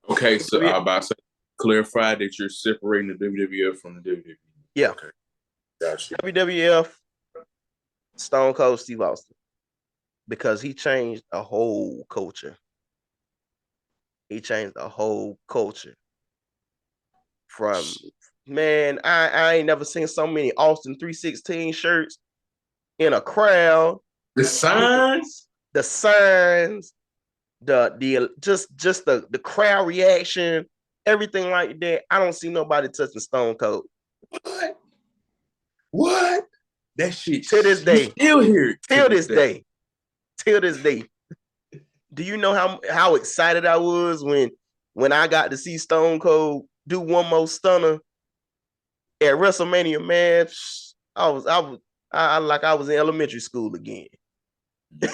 Okay, so WWF, I about to clarify that you're separating the WWF from the WWE. yeah, Okay, gotcha. WWF, Stone Cold Steve Austin, because he changed a whole culture. He changed the whole culture from, man. I ain't never seen so many Austin 316 shirts in a crowd. The People, signs? the signs, the just the crowd reaction, everything like that. I don't see nobody touching Stone Cold What? What? That shit. till this You day. still hear it to Till this this day. day. Till this day. Do you know how excited I was when I got to see Stone Cold do one more stunner at WrestleMania, man? I like I was in elementary school again. I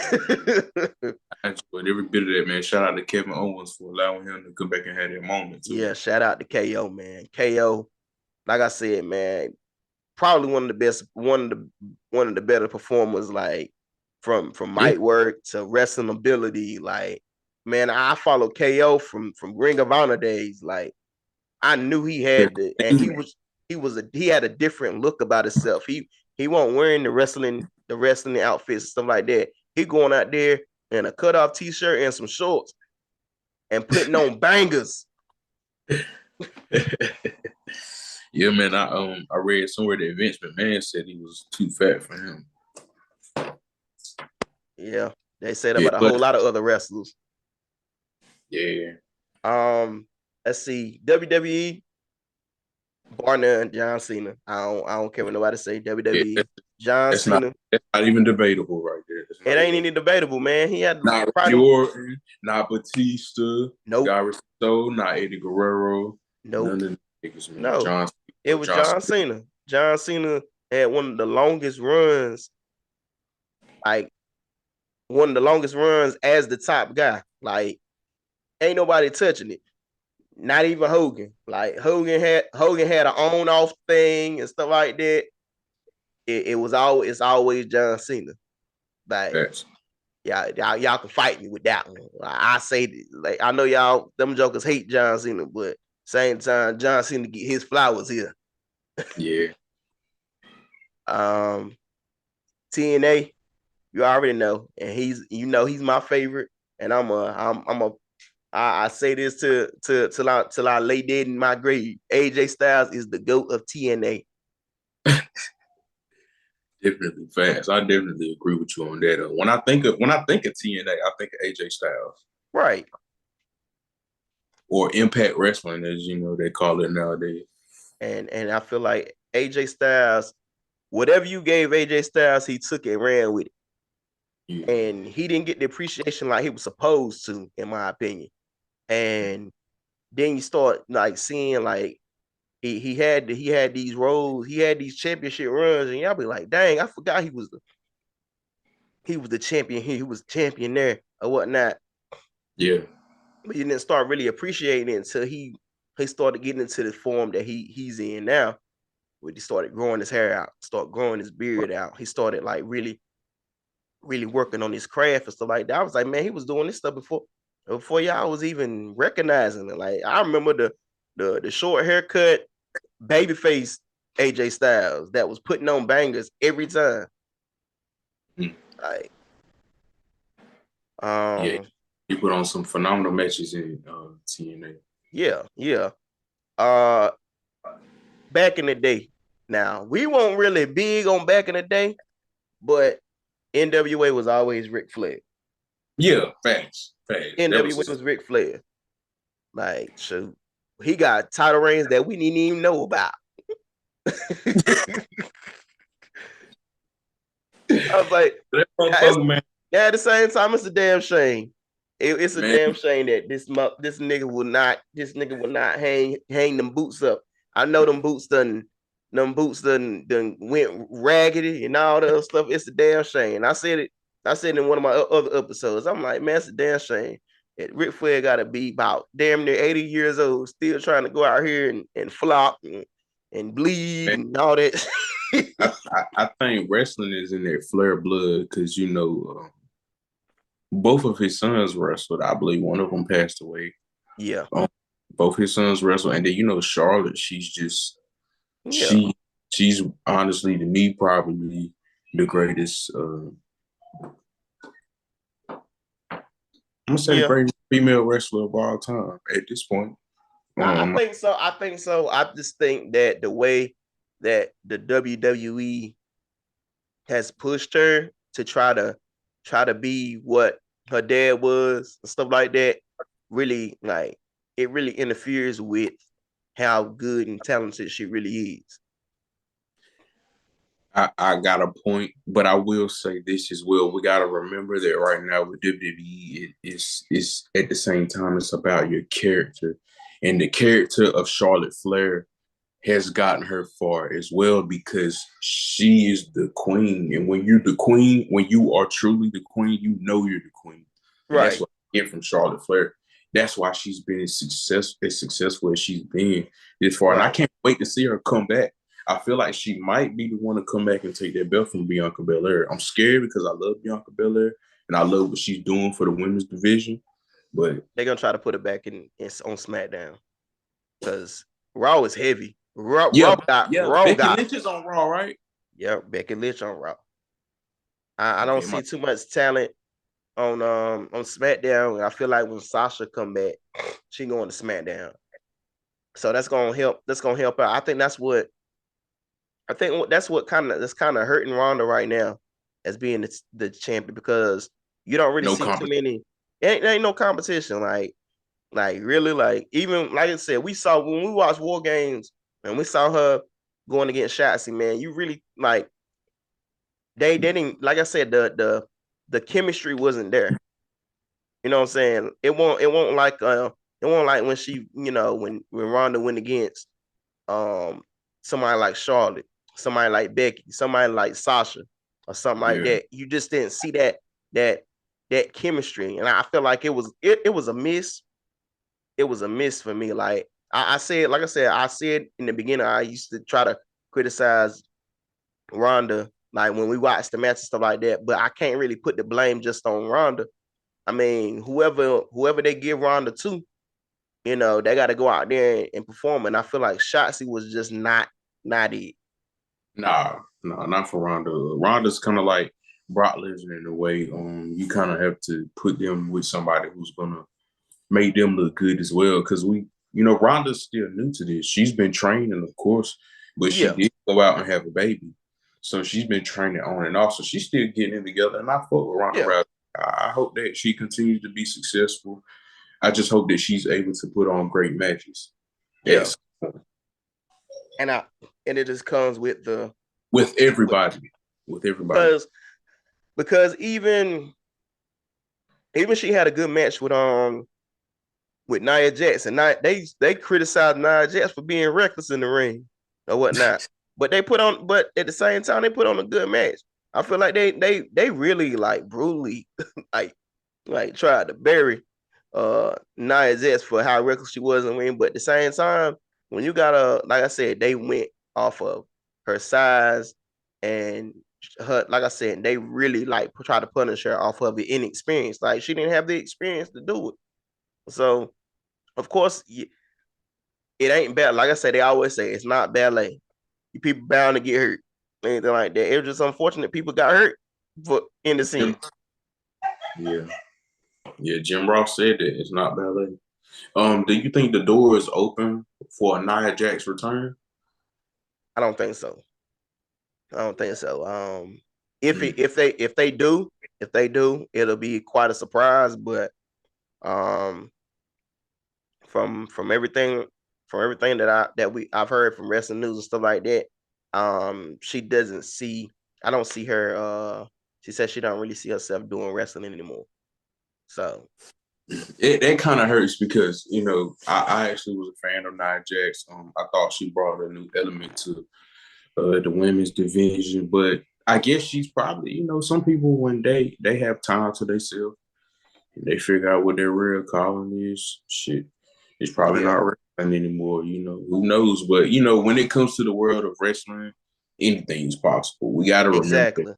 enjoyed every bit of that, man. Shout out to Kevin Owens for allowing him to come back and have that moment too. Yeah, shout out to KO, man. KO, like I said, man, probably one of the best, one of the better performers, like from Yeah. mic work to wrestling ability. Like, man, I follow KO from Ring of Honor days. Like, I knew he had the, and he had a different look about himself. He wasn't wearing the wrestling outfits and stuff like that. He going out there in a cutoff t-shirt and some shorts and putting on bangers. Yeah, man. I read somewhere that Vince McMahon said he was too fat for him. Yeah, they said Yeah, about a but whole lot of other wrestlers. yeah, Let's see, WWE, bar none, John Cena. I don't care what nobody say. yeah. WWE, John That's not Cena. that's not even debatable right there. That's It not ain't even any debatable, man. He had not Randy probably Orton, not Batista, nope, Garrido, not Eddie Guerrero, none nope, of the niggas, man. no. It was John John Cena. Cena. John Cena had one of the longest runs, like one of the longest runs as the top guy. Like Ain't nobody touching it. Not even Hogan. Like Hogan had an on off thing and stuff like that. It's always John Cena. Like That's y'all can fight me with that one. I say like I know y'all them jokers hate John Cena, but same time John Cena get his flowers here. yeah. TNA, you already know, and he's my favorite, and I say this till I lay dead in my grave. AJ Styles is the GOAT of TNA. Definitely fast. I definitely agree with you on that. When I think of TNA, I think of AJ Styles Right. or Impact Wrestling, as you know they call it nowadays. And I feel like AJ Styles, whatever you gave AJ Styles, he took it and ran with it. Yeah. And he didn't get the appreciation like he was supposed to, in my opinion. And then you start like seeing like he had these roles, he had these championship runs, and y'all be like, dang, I forgot he was the champion here, he was champion there or whatnot. Yeah. But you didn't start really appreciating it until he started getting into the form that he's in now. When he started growing his hair out, start growing his beard out. He started like really working on his craft and stuff like that. I was like, man, he was doing this stuff before y'all was even recognizing it. Like I remember the short haircut, babyface AJ Styles that was putting on bangers every time. Like, Yeah. He put on some phenomenal matches in TNA. yeah. Uh, back in the day. Now we weren't really big on back in the day, but NWA was always Ric Flair. Yeah, facts. That was NWA was Ric Flair. Like, shoot, he got title reigns that we didn't even know about. I was like, at the same time, it's a damn shame. It's a damn shame that this nigga will not hang them boots up. I know them boots done went raggedy and all that other stuff. It's a damn shame. I said in one of my other episodes. I'm like, man, it's a damn shame. Ric Flair got to be about damn near 80 years old, still trying to go out here and flop and bleed and all that. I think wrestling is in their Flair blood because both of his sons wrestled. I believe one of them passed away. Yeah. Both his sons wrestled, and then Charlotte. She's honestly to me probably the greatest. I'm gonna say the greatest female wrestler of all time at this point. I think so. I just think that the way that the WWE has pushed her to try to be what her dad was and stuff like that, really like it really interferes with how good and talented she really is. I got a point, but I will say this as well. We got to remember that right now with WWE, it's at the same time it's about your character, and the character of Charlotte Flair has gotten her far as well because she is the queen, and when you're the queen, when you are truly the queen, you know you're the queen, and Right. that's what I get from Charlotte Flair. That's why she's been as successful as she's been this far, and I can't wait to see her come back. I feel like she might be the one to come back and take that belt from Bianca Belair. I'm scared because I love Bianca Belair and I love what she's doing for the women's division. But they're gonna try to put it back in on SmackDown because Raw is heavy. Raw Becky got Lynch is on Raw, right? Yeah, Becky Lynch on Raw. I don't see too much talent on SmackDown. I feel like when Sasha come back, she going to SmackDown. So that's gonna help. That's gonna help out. I think that's what kind of hurting Ronda right now as being the champion because you don't really see too many. Ain't no competition. Like really, like even like I said, we saw when we watched War Games and we saw her going against Shotzi, man. You really like they didn't, like I said, the chemistry wasn't there. You know what I'm saying? It won't like when she, when Ronda went against somebody like Charlotte, somebody like Becky, somebody like Sasha, or something like that. You just didn't see that chemistry, and I feel like it was a miss. it was a miss for me. Like I said, like I said, I said in the beginning, I used to try to criticize Ronda, like when we watched the match and stuff like that. But I can't really put the blame just on Ronda. I mean, whoever they give Ronda to, you know, they got to go out there and perform. And I feel like Shotzi was just not it. Nah, not for Ronda. Ronda's kind of like Brock Lesnar in a way. You kind of have to put them with somebody who's gonna make them look good as well. Because Ronda's still new to this. She's been training, of course, but she Yeah, did go out and have a baby, so she's been training on and off. So she's still getting it together. And I fuck with Ronda yeah, Rousey. I hope that she continues to be successful. I just hope that she's able to put on great matches. yeah. Yes, And it just comes with the with everybody, with everybody. because even she had a good match with Nia Jax, and they criticized Nia Jax for being reckless in the ring or whatnot. But at the same time they put on a good match. I feel like they really like brutally like tried to bury Nia Jax for how reckless she was in the ring. But at the same time, when you got like I said, they went off of her size and her, like I said, they really like try to punish her off of the inexperience. Like she didn't have the experience to do it. So of course, it ain't bad. Like I said, they always say it's not ballet. You people bound to get hurt, anything like that. It was just unfortunate people got hurt in the scene. Yeah, yeah. Jim Ross said that it's not ballet. Do you think the door is open for a Nia Jax return? I don't think so. I don't think so. Mm. If they do, it'll be quite a surprise. But um, from everything I've heard from wrestling news and stuff like that, she doesn't see. I don't see her. She says she don't really see herself doing wrestling anymore. So That kind of hurts because I actually was a fan of Nia Jax. I thought she brought a new element to the women's division, but I guess she's probably some people when they have time to themselves and they figure out what their real calling is. Shit, it's probably yeah, not wrestling anymore. Who knows? But when it comes to the world of wrestling, anything is possible. We got to remember that. exactly,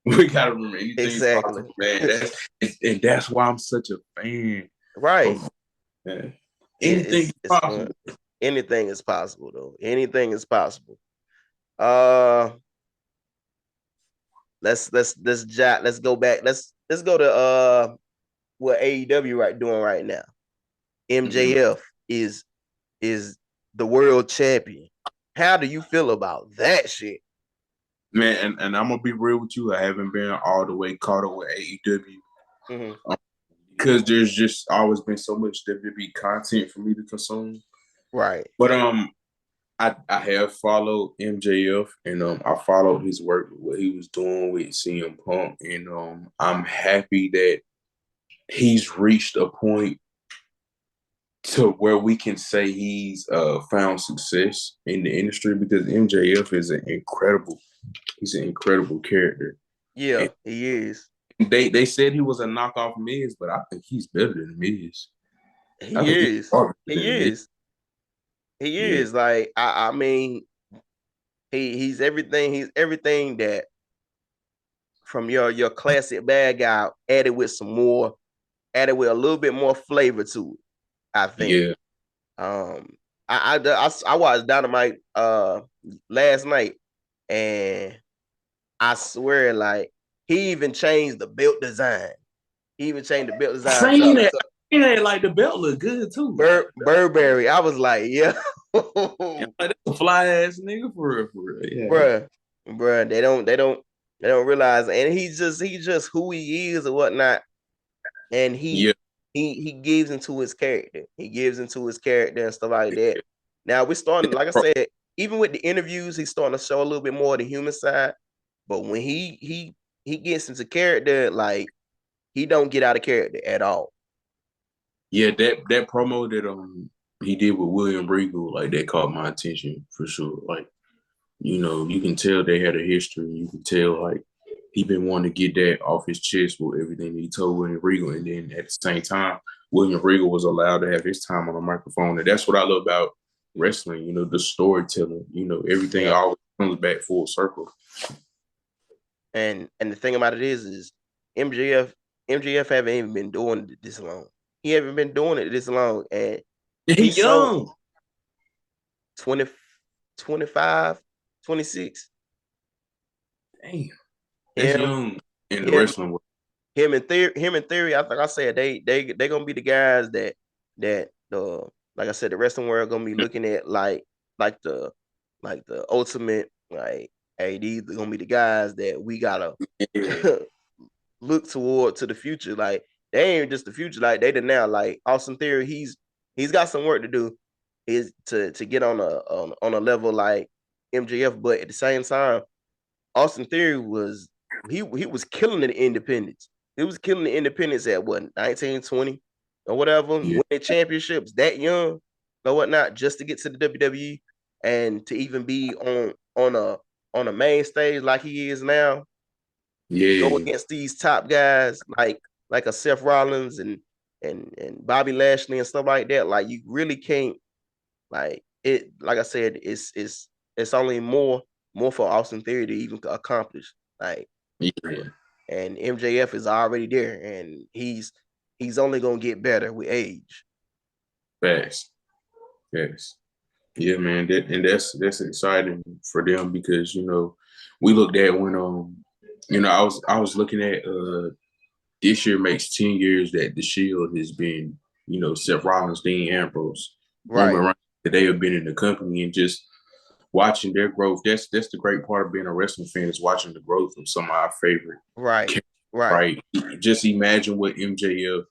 We gotta remember anything's exactly. possible, man. That's why I'm such a fan Right. of man. Anything is It's fun. possible. Anything is possible though. Anything is possible. Uh, let's go back. Let's go to what AEW doing right now. Mm-hmm. MJF is the world champion. How do you feel about that shit? Man, and I'm gonna be real with you. I haven't been all the way caught up with AEW Mm-hmm. because there's just always been so much WWE content for me to consume. Right. But I have followed MJF and I followed his work, what he was doing with CM Punk, and I'm happy that he's reached a point to where we can say he's found success in the industry because MJF is he's an incredible character. Yeah, And he is. they said he was a knockoff Miz, but I think he's better than Miz. I He think he's is. far better He than Miz. is. He Yeah, is. Like I mean, he's everything. He's everything that from your classic bad guy added with added with a little bit more flavor to it. I think. yeah. Um, I watched Dynamite last night, and I swear, like he even changed the belt design. He even changed the belt I design seen to that. Yeah, like the belt look good too. Burberry. I was like, yeah, Like, that's a fly ass nigga for real. Yeah, bruh, bruh. They don't realize, and he's just who he is or whatnot, and yeah, he gives into his character. He gives into his character and stuff like that. Now we're starting, like I said, even with the interviews, he's starting to show a little bit more of the human side. But when he gets into character, like he don't get out of character at all. yeah. That promo that he did with William Regal, like that caught my attention for sure. Like you can tell they had a history. You can tell like he been wanting to get that off his chest with everything he told William Regal, and then at the same time, William Regal was allowed to have his time on the microphone. And that's what I love about wrestling, you know, the storytelling, you know, everything Yeah. always comes back full circle. And the thing about it is MJF haven't even been doing it this long. He haven't been doing it this long. And He he's so young. 20, 25, 26. Damn. That's Him, young in the him, wrestling world. him and Theory. I think I said they gonna be the guys that like I said, the wrestling world gonna be looking at like the ultimate, like, hey, these are gonna be the guys that we gotta Yeah. look toward to the future. Like, they ain't just the future, like they the now. Like Austin Theory, he's got some work to do, is to get on a level like MJF, but at the same time, Austin Theory he was killing the independents. He was killing the independents at what, 19, 20 or whatever, Yeah. winning championships that young or whatnot, just to get to the WWE and to even be on a main stage like he is now, and go Yeah. against these top guys like a Seth Rollins and Bobby Lashley and stuff like that. Like, you really can't, like it. Like I said, it's only more for Austin Theory to even accomplish. Like, Yeah. and MJF is already there, and he's only gonna get better with age. Fast. Yes. Yeah, man. That's exciting for them because, you know, we looked at when you know, I was looking at this year makes 10 years that the Shield has been, you know, Seth Rollins, Dean Ambrose, Roman Right, Reigns, that they have been in the company, and just watching their growth. That's the great part of being a wrestling fan, is watching the growth of some of our favorite right, characters, right. right? Just imagine what MJF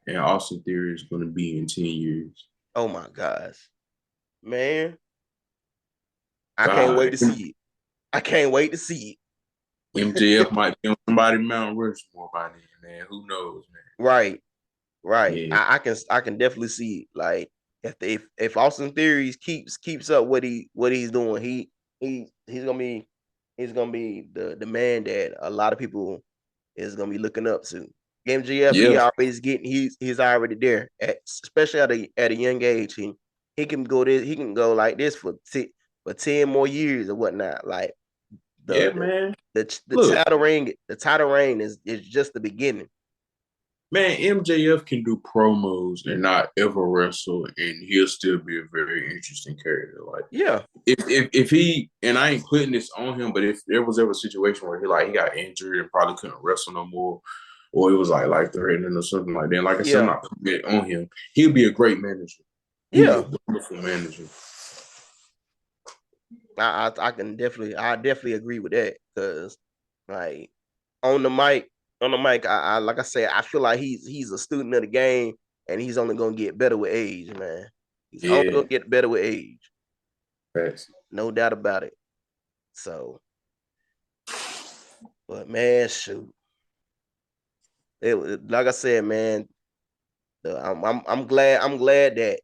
and Austin Theory is going to be in 10 years. Oh my gosh, man, I can't wait God, to see it. I can't wait to see MJF it. might be on somebody Mount Rushmore by then, man. Who knows, man? Right, right. Yeah, I can definitely see it. Like, if Austin Theories keeps up what he's doing, he's gonna be the man that a lot of people is gonna be looking up to. MGF, yeah, he's already there, especially at a young age. He can go like this for 10 more years or whatnot. Like, yeah, the man. the Look, title reign is just the beginning. man, MJF can do promos and not ever wrestle, and he'll still be a very interesting character. Like, Yeah, if he, and I ain't putting this on him, but if there was ever a situation where he got injured and probably couldn't wrestle no more, or it was like life threatening or something like that, like I said, I'm yeah, not putting it on him. He'll be a great manager. He'll be a yeah. wonderful manager. I definitely agree with that, because, like, on the mic, I like I said, I feel like he's a student of the game, and he's only gonna get better with age, man. He's only Yeah, gonna get better with age, facts. no doubt about it. So, but man, shoot, like I said, man, I'm glad that,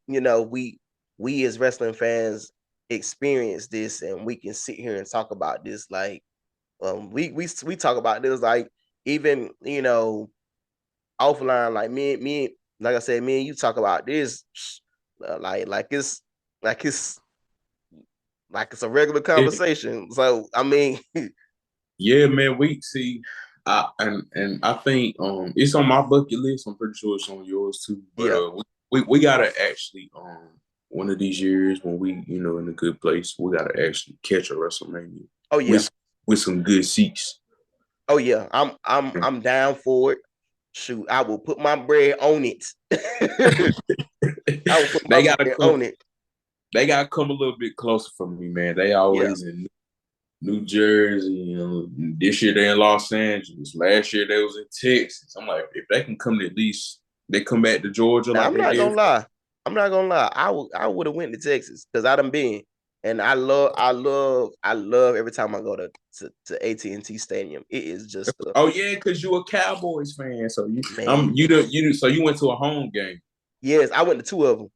we as wrestling fans experience this, and we can sit here and talk about this. Like, we talk about this, like, even, offline, like like I said, me and you talk about this, like it's like it's a regular Yeah, conversation. So, I mean, yeah, man. We see, and I think it's on my bucket list. I'm pretty sure it's on yours too. But yeah. we gotta actually one of these years when we, you know, in a good place, we gotta actually catch a WrestleMania Oh yeah. with with some good seats. Oh yeah. I'm down for it. Shoot, I will put my bread on it. I will put my They gotta bread come. on it. They gotta come a little bit closer for me, man. They Yeah. always in New Jersey. You know, this year they in Los Angeles. Last year they was in Texas. I'm like, if they can come to at least, they come back to Georgia Now, like I'm they not did. gonna lie. I'm not gonna lie. I would have went to Texas, because I done been, and I love every time I go to AT&T Stadium. It is just a Oh yeah, because you a Cowboys fan, so man. so you went to a home game. Yes, I went to two of them.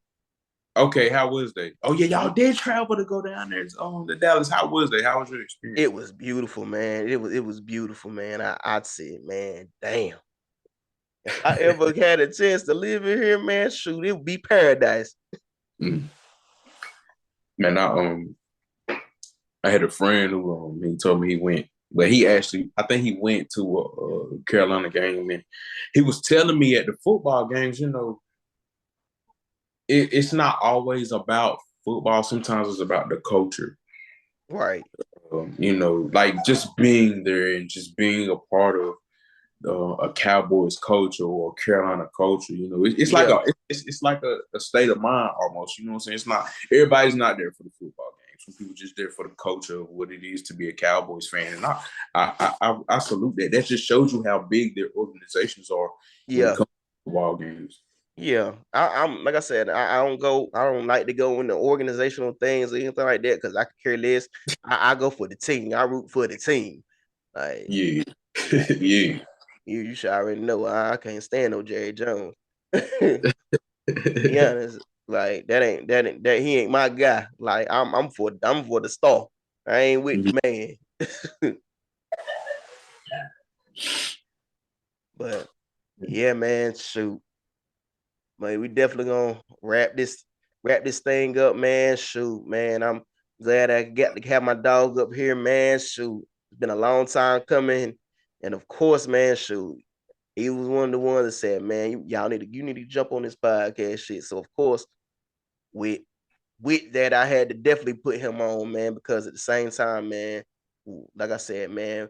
Okay, how was they? Oh yeah, y'all did travel to go down there to Dallas. How was they? How was your It experience? was beautiful, man. It was beautiful, man. I'd say, man, damn. If I ever had a chance to live in here, man, shoot, it would be paradise. Mm. Man, I had a friend who he told me he went, but I think he went to a Carolina game, and he was telling me at the football games, it's not always about football. Sometimes it's about the culture. Right. Like just being there and just being a part of a Cowboys culture or a Carolina culture. It's like Yeah. it's like a state of mind almost. You know what I'm saying? It's not everybody's not there for the football game. Some people just there for the culture of what it is to be a Cowboys fan, and I salute that. That just shows you how big their organizations are when it Yeah. comes to football games. Yeah. I'm like I said, I don't like to go into organizational things or anything like that because I could care less. I go for the team. I root for the team. Like Yeah, you, yeah. you should already know I can't stand no Jerry Jones. Be honest, like that he ain't my guy. Like I'm for the star. I ain't with the man. But yeah, man, shoot. Man, we definitely gonna wrap this thing up, man. Shoot, man. I'm glad I got to have my dog up here, man. Shoot. It's been a long time coming. And of course, man, shoot. He was one of the ones that said, man, you need to jump on this podcast shit. So of course, with with that, I had to definitely put him on, man, because at the same time, man, like I said, man,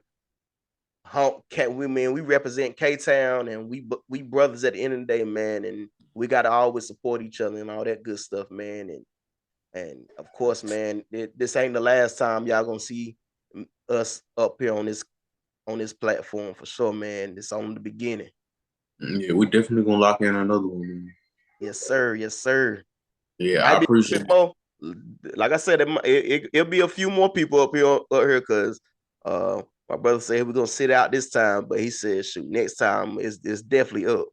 we represent K Town, and we brothers at the end of the day, man, and we gotta always support each other and all that good stuff, man, and of course, man, this ain't the last time y'all gonna see us up here on this platform for sure, man. It's on the beginning. Yeah, we definitely gonna lock in another one. Man. Yes, sir. Yes, sir. Yeah, I Might be a appreciate bit it. more. Like I said, it'll be a few more people up here because my brother said we're gonna sit out this time, but he said shoot next time it's definitely up.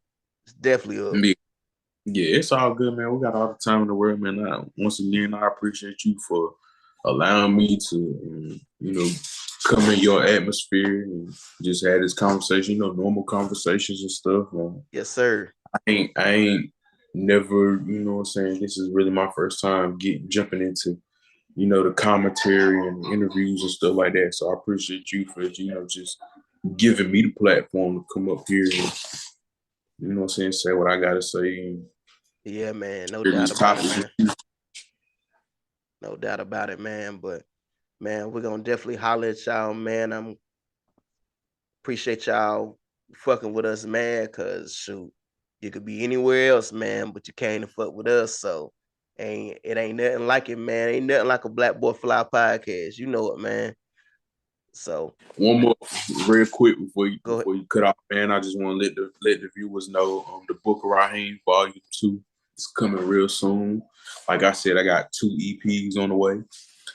It's definitely up. Yeah, yeah, it's all good, man. We got all the time in the world, man. Once again, I appreciate you for allowing me to, come in your atmosphere and just have this conversation, normal conversations and stuff. Yes, sir. I ain't never, what I'm saying. This is really my first time jumping into, the commentary and the interviews and stuff like that. So I appreciate you for, just giving me the platform to come up here and, what I'm saying, say what I gotta say and Yeah, man. No share doubt these about it, topics with man. you. No doubt about it, man. But man, we're gonna definitely holler at y'all, man. I'm appreciate y'all fucking with us, man. Cause shoot, you could be anywhere else, man, but you came to fuck with us. So ain't nothing like it, man. Ain't nothing like a Black Boy Fly podcast. You know it, man. So One more, real quick go ahead. before you cut off, man. I just want to let the viewers know the Book of Raheem Volume 2 is coming real soon. Like I said, I got 2 EPs on the way.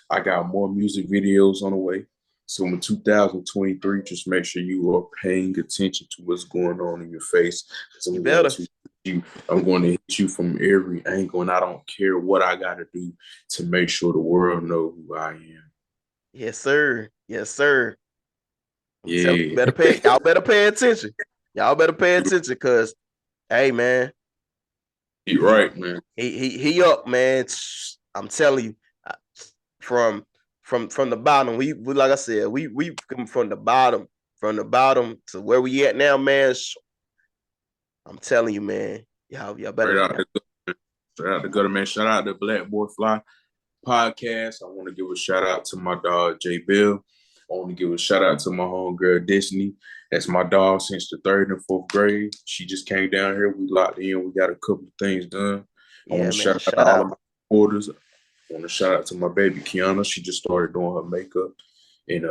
I got more music videos on the way. So in 2023, just make sure you are paying attention to what's going on in your face. Because You better. I'm going to hit you from every angle, and I don't care what I got to do to make sure the world know who I am. Yes, sir. Yes, sir. I'm telling you, Yeah, y'all better pay attention. Y'all better pay attention, cause hey, man, you're he right, man. he up, man. I'm telling you, uh, from from the bottom. We like I said, we come from the bottom to where we at now, man. I'm telling you, man. Y'all better. Straight out the straight out the gutter, man. Shout out to BlackBoiFly podcast. I want to give a shout out to my dog J Bill. I want to give a shout out to my homegirl Destiny. That's my dog since the third and fourth grade. She just came down here. We locked in. We got a couple of things done. I want Yeah, to man. shout out to Shout all of out. my supporters. I want to shout out to my baby Kiana. She just started doing her makeup. And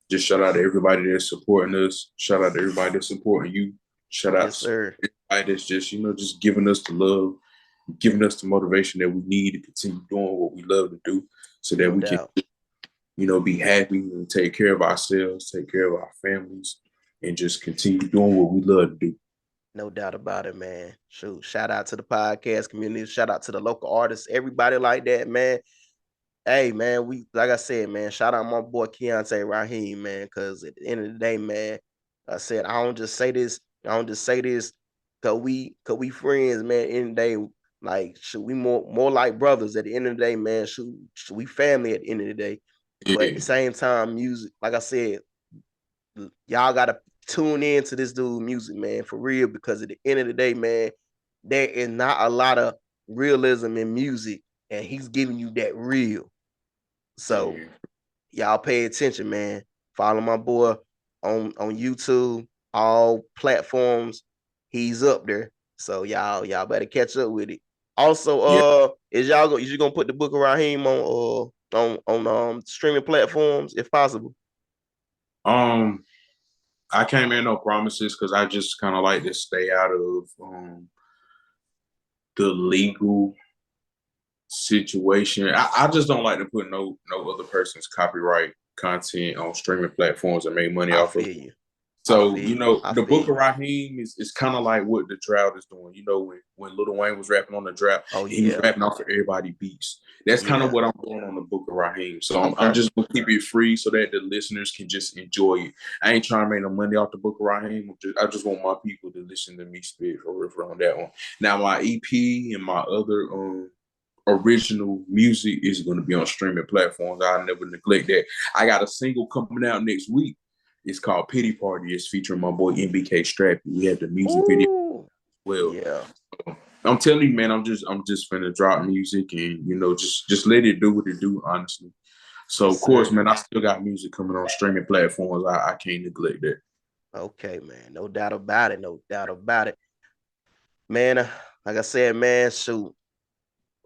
just shout out to everybody that's supporting us. Shout out to everybody that's supporting you. Shout out Yes, to sir. everybody that's just, just giving us the love, giving us the motivation that we need to continue doing what we love to do so that No we can, doubt. be happy and take care of ourselves, take care of our families, and just continue doing what we love to do. No doubt about it, man. Shoot. Shout out to the podcast community. Shout out to the local artists. Everybody like that, man. Hey, man, we like I said, man, shout out my boy Keontae Raheem, man, because at the end of the day, man, like I said I don't just say this I don't just say this cause we friends, man. In the day, like should we more like brothers at the end of the day, man. Should we family at the end of the day. But at Yeah, the same time, music, like I said, y'all gotta tune in to this dude music, man, for real, because at the end of the day, man, there is not a lot of realism in music, and he's giving you that real. So yeah, y'all pay attention, man. Follow my boy on YouTube, all platforms. He's up there. So y'all better catch up with it. Also, yeah. is you gonna put the Book of Raheem on streaming platforms if possible? Um, I can't make no promises because I just kind of like to stay out of the legal situation. I just don't like to put no other person's copyright content on streaming platforms and make money I off of feel it. you. I So, feel you. I the feel Book of you. Raheem is kind of like what the drought is doing. When Lil Wayne was rapping on the drought, Oh he was yeah. rapping off of everybody beats. That's kind of Yeah. what I'm doing on the Book of Raheem. So I'm Okay. just gonna keep it free so that the listeners can just enjoy it. I ain't trying to make no money off the Book of Raheem. I just want my people to listen to me spit for real on that one. Now my EP and my other original music is going to be on streaming platforms. I'll never neglect that. I got a single coming out next week. It's called Pity Party. It's featuring my boy MBK Strappy. We have the music video Ooh. as well. Yeah. I'm telling you, man, I'm just finna drop music and just let it do what it do, honestly. So Yes, of course, sir. man, I still got music coming on streaming platforms. I can't neglect that. Okay, man. No doubt about it. No doubt about it. Man, like I said, man, shoot.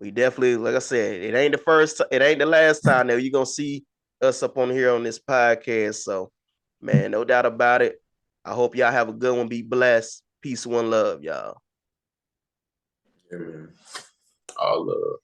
We definitely, like I said, it ain't the first, it ain't the last time that you're gonna see us up on here on this podcast. So, man, no doubt about it. I hope y'all have a good one. Be blessed. Peace, one love, y'all. Yeah, man. All love.